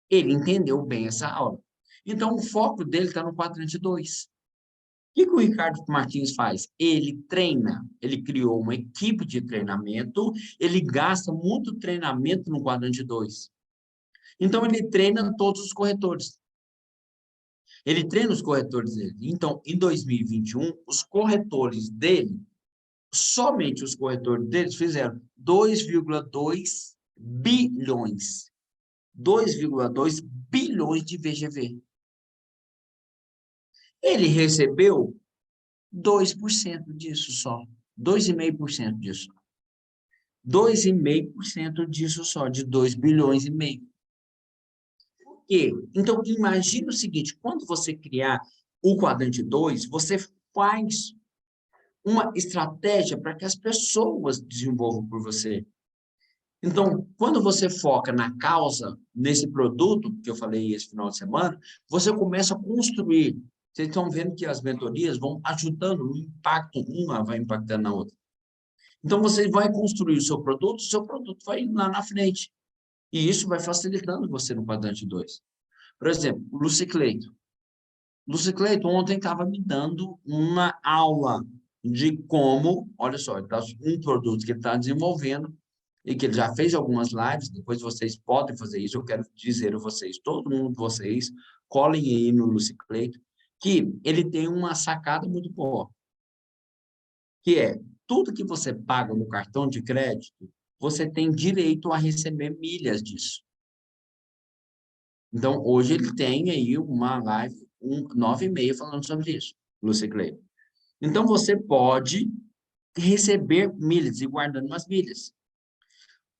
Ele entendeu bem essa aula. Então, o foco dele está no quadrante 2. O que o Ricardo Martins faz? Ele treina, ele criou uma equipe de treinamento, ele gasta muito treinamento no quadrante 2. Então, ele treina todos os corretores. Ele treina os corretores dele. Então, em 2021, os corretores dele, somente os corretores deles fizeram 2,2 bilhões. 2,2 bilhões de VGV. Ele recebeu 2% disso só. 2,5% disso. 2,5% disso só, de 2 bilhões e meio. Por quê? Então, imagina o seguinte, quando você criar o quadrante 2, você faz uma estratégia para que as pessoas desenvolvam por você. Então, quando você foca na causa, nesse produto que eu falei esse final de semana, você começa a construir. Vocês estão vendo que as mentorias vão ajudando no impacto, uma vai impactando na outra. Então, você vai construir o seu produto vai indo lá na frente. E isso vai facilitando você no quadrante 2. Por exemplo, o Lucicleito. Lucicleito ontem estava me dando uma aula de como, olha só, um produto que ele está desenvolvendo, e que ele já fez algumas lives, depois vocês podem fazer isso, eu quero dizer a vocês, todo mundo de vocês, colhem aí no Lucicleito, que ele tem uma sacada muito boa, que é, tudo que você paga no cartão de crédito, você tem direito a receber milhas disso. Então, hoje ele tem aí uma live, 9h30, falando sobre isso, Lucicleito. Então, você pode receber milhas e guardando umas milhas.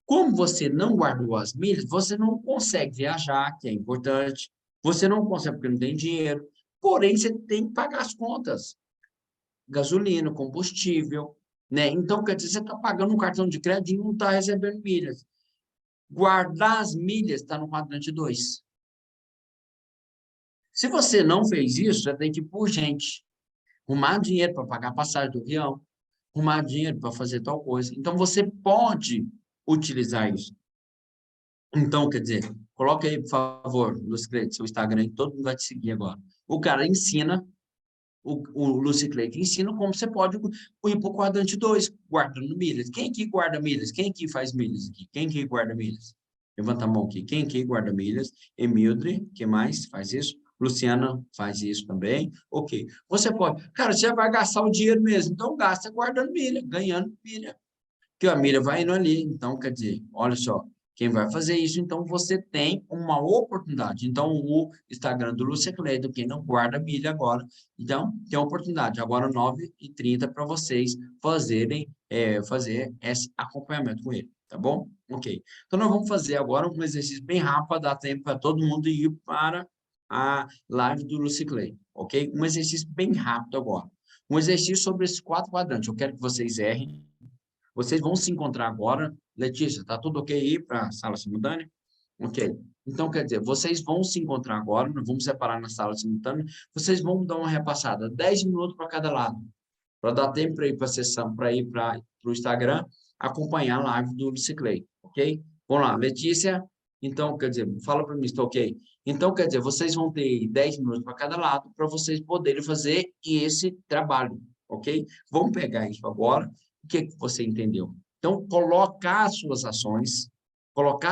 Como você não guardou as milhas, você não consegue viajar, que é importante. Você não consegue porque não tem dinheiro. Porém, você tem que pagar as contas. Gasolina, combustível, né? Então, quer dizer, você está pagando um cartão de crédito e não está recebendo milhas. Guardar as milhas está no quadrante 2. Se você não fez isso, você tem que ir por urgente. Arrumar dinheiro para pagar a passagem do avião. Arrumar dinheiro para fazer tal coisa. Então, você pode utilizar isso. Então, quer dizer, coloca aí, por favor, Lucicleito, seu Instagram, todo mundo vai te seguir agora. O cara ensina, o Lucicleito ensina como você pode ir para o quadrante 2, guardando milhas. Quem aqui guarda milhas? Quem aqui faz milhas aqui? Quem aqui guarda milhas? Levanta a mão aqui. Quem aqui guarda milhas? Emildre, que mais faz isso? Luciana faz isso também. Ok. Você pode. Cara, você vai gastar o dinheiro mesmo, então gasta guardando milha, ganhando milha. Porque a milha vai indo ali. Então, quer dizer, olha só. Quem vai fazer isso, então você tem uma oportunidade. Então, o Instagram do Lucicleito, quem não guarda milha agora, então tem a oportunidade. Agora, 9h30 para vocês fazerem, fazer esse acompanhamento com ele, tá bom? Ok. Então, nós vamos fazer agora um exercício bem rápido para dar tempo para todo mundo ir para a live do Lucicleito, ok? Um exercício bem rápido agora. Um exercício sobre esses 4 quadrantes. Eu quero que vocês errem. Vocês vão se encontrar agora. Letícia, tá tudo ok aí para a sala simultânea? Ok. Então, quer dizer, vocês vão se encontrar agora, nós vamos separar na sala simultânea, vocês vão dar uma repassada, 10 minutos para cada lado, para dar tempo para ir para a sessão, para ir para o Instagram, acompanhar a live do Lucicleito, ok? Vamos lá, Letícia, então, quer dizer, fala para mim, está ok? Então, quer dizer, vocês vão ter 10 minutos para cada lado, para vocês poderem fazer esse trabalho, ok? Vamos pegar isso agora. O que você entendeu? Então, colocar as suas ações, coloca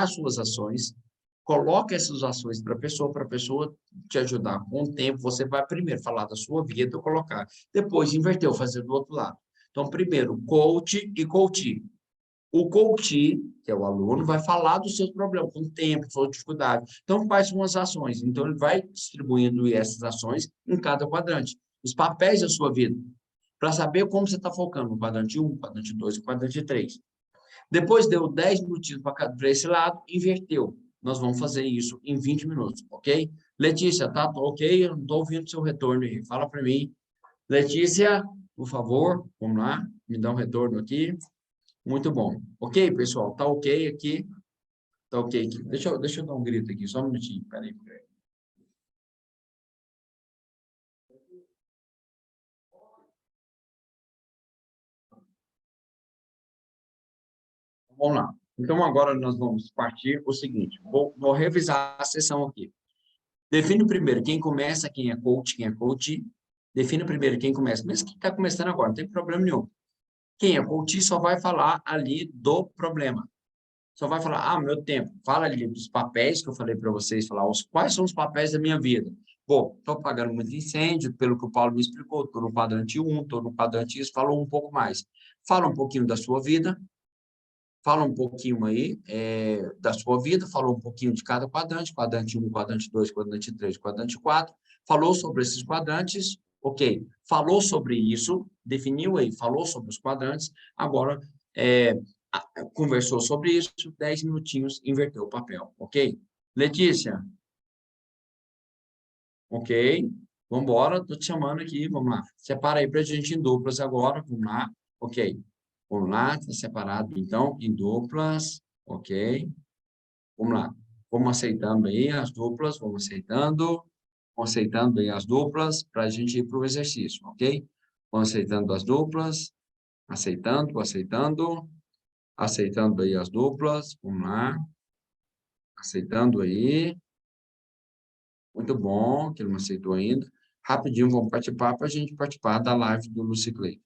essas ações para a pessoa te ajudar. Com o tempo, você vai primeiro falar da sua vida, colocar. Depois, inverteu, fazer do outro lado. Então, primeiro, coach e coachee. O coachee, que é o aluno, vai falar dos seus problemas, com o tempo, sua dificuldade. Então, quais são as ações? Então, ele vai distribuindo essas ações em cada quadrante. Os papéis da sua vida. Para saber como você está focando no quadrante 1, quadrante 2 e quadrante 3. Depois deu 10 minutinhos para esse lado, inverteu. Nós vamos fazer isso em 20 minutos, ok? Letícia, tá ok? Eu não estou ouvindo seu retorno aí. Fala para mim. Letícia, por favor, vamos lá, me dá um retorno aqui. Muito bom. Ok, pessoal? Tá ok aqui? Tá ok aqui. Deixa eu dar um grito aqui, só um minutinho. Peraí. Vamos lá. Então, agora nós vamos partir o seguinte. Vou revisar a sessão aqui. Define primeiro quem começa, quem é coach. Define primeiro quem começa. Mesmo quem está começando agora, não tem problema nenhum. Quem é coach só vai falar ali do problema. Só vai falar, meu tempo. Fala ali dos papéis que eu falei para vocês, falar quais são os papéis da minha vida. Pô, estou pagando muito incêndio, pelo que o Paulo me explicou, estou no quadrante 1, estou no quadrante isso, falou um pouco mais. Fala um pouquinho da sua vida, fala um pouquinho aí da sua vida, falou um pouquinho de cada quadrante, quadrante 1, quadrante 2, quadrante 3, quadrante 4, falou sobre esses quadrantes, ok. Falou sobre isso, definiu aí, falou sobre os quadrantes, agora conversou sobre isso, 10 minutinhos, inverteu o papel, ok? Letícia, ok? Vamos embora, estou te chamando aqui, vamos lá. Separa aí para a gente em duplas agora, vamos lá, ok. Vamos lá, está separado então em duplas, ok? Vamos lá. Vamos aceitando aí as duplas, vamos aceitando aí as duplas para a gente ir para o exercício, ok? Vamos aceitando as duplas, aceitando aí as duplas, vamos lá, aceitando aí, muito bom, que ele não aceitou ainda. Rapidinho, vamos participar para a gente participar da live do Luciclay.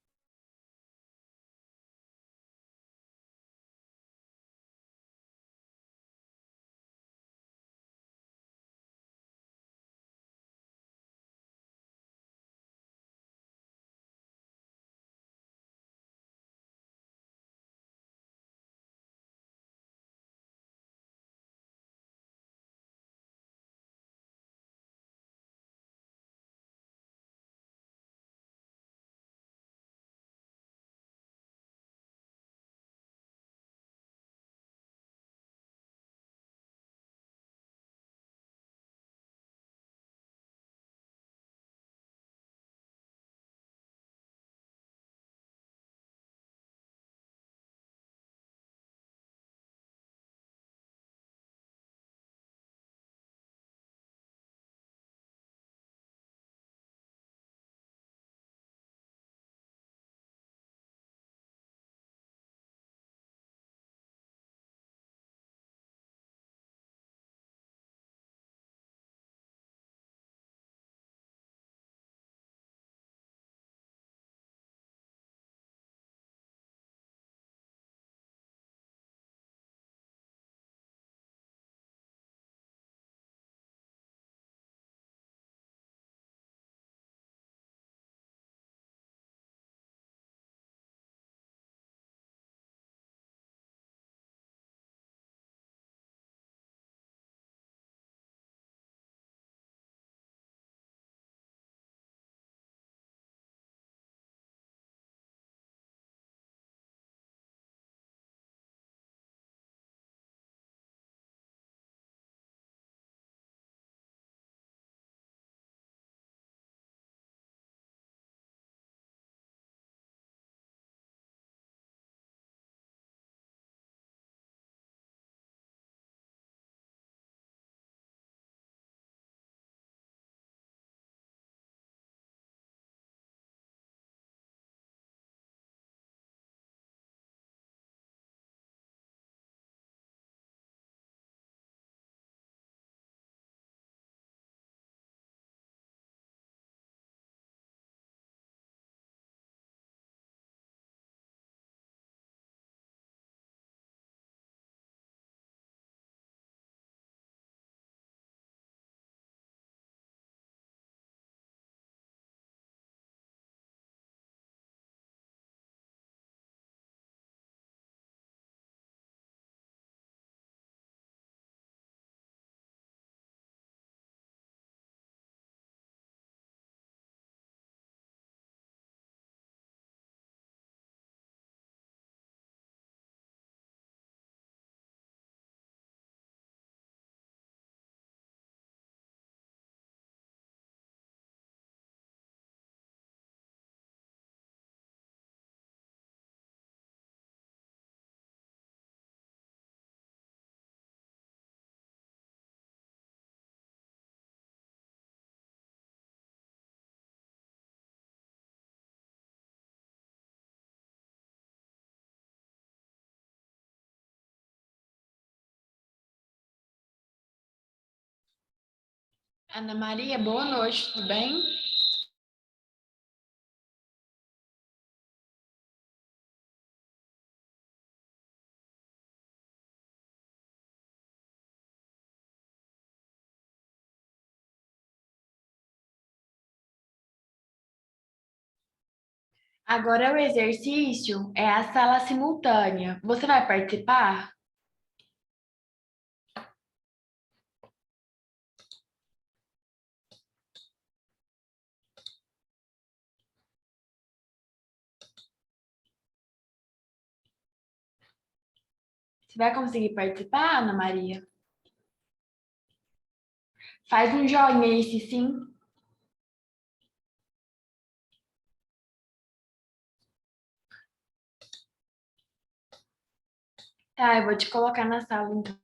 Ana Maria, boa noite, tudo bem? Agora o exercício é a sala simultânea. Você vai participar? Você vai conseguir participar, Ana Maria? Faz um joinha aí, se sim. Tá, eu vou te colocar na sala, então.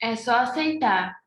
É só aceitar.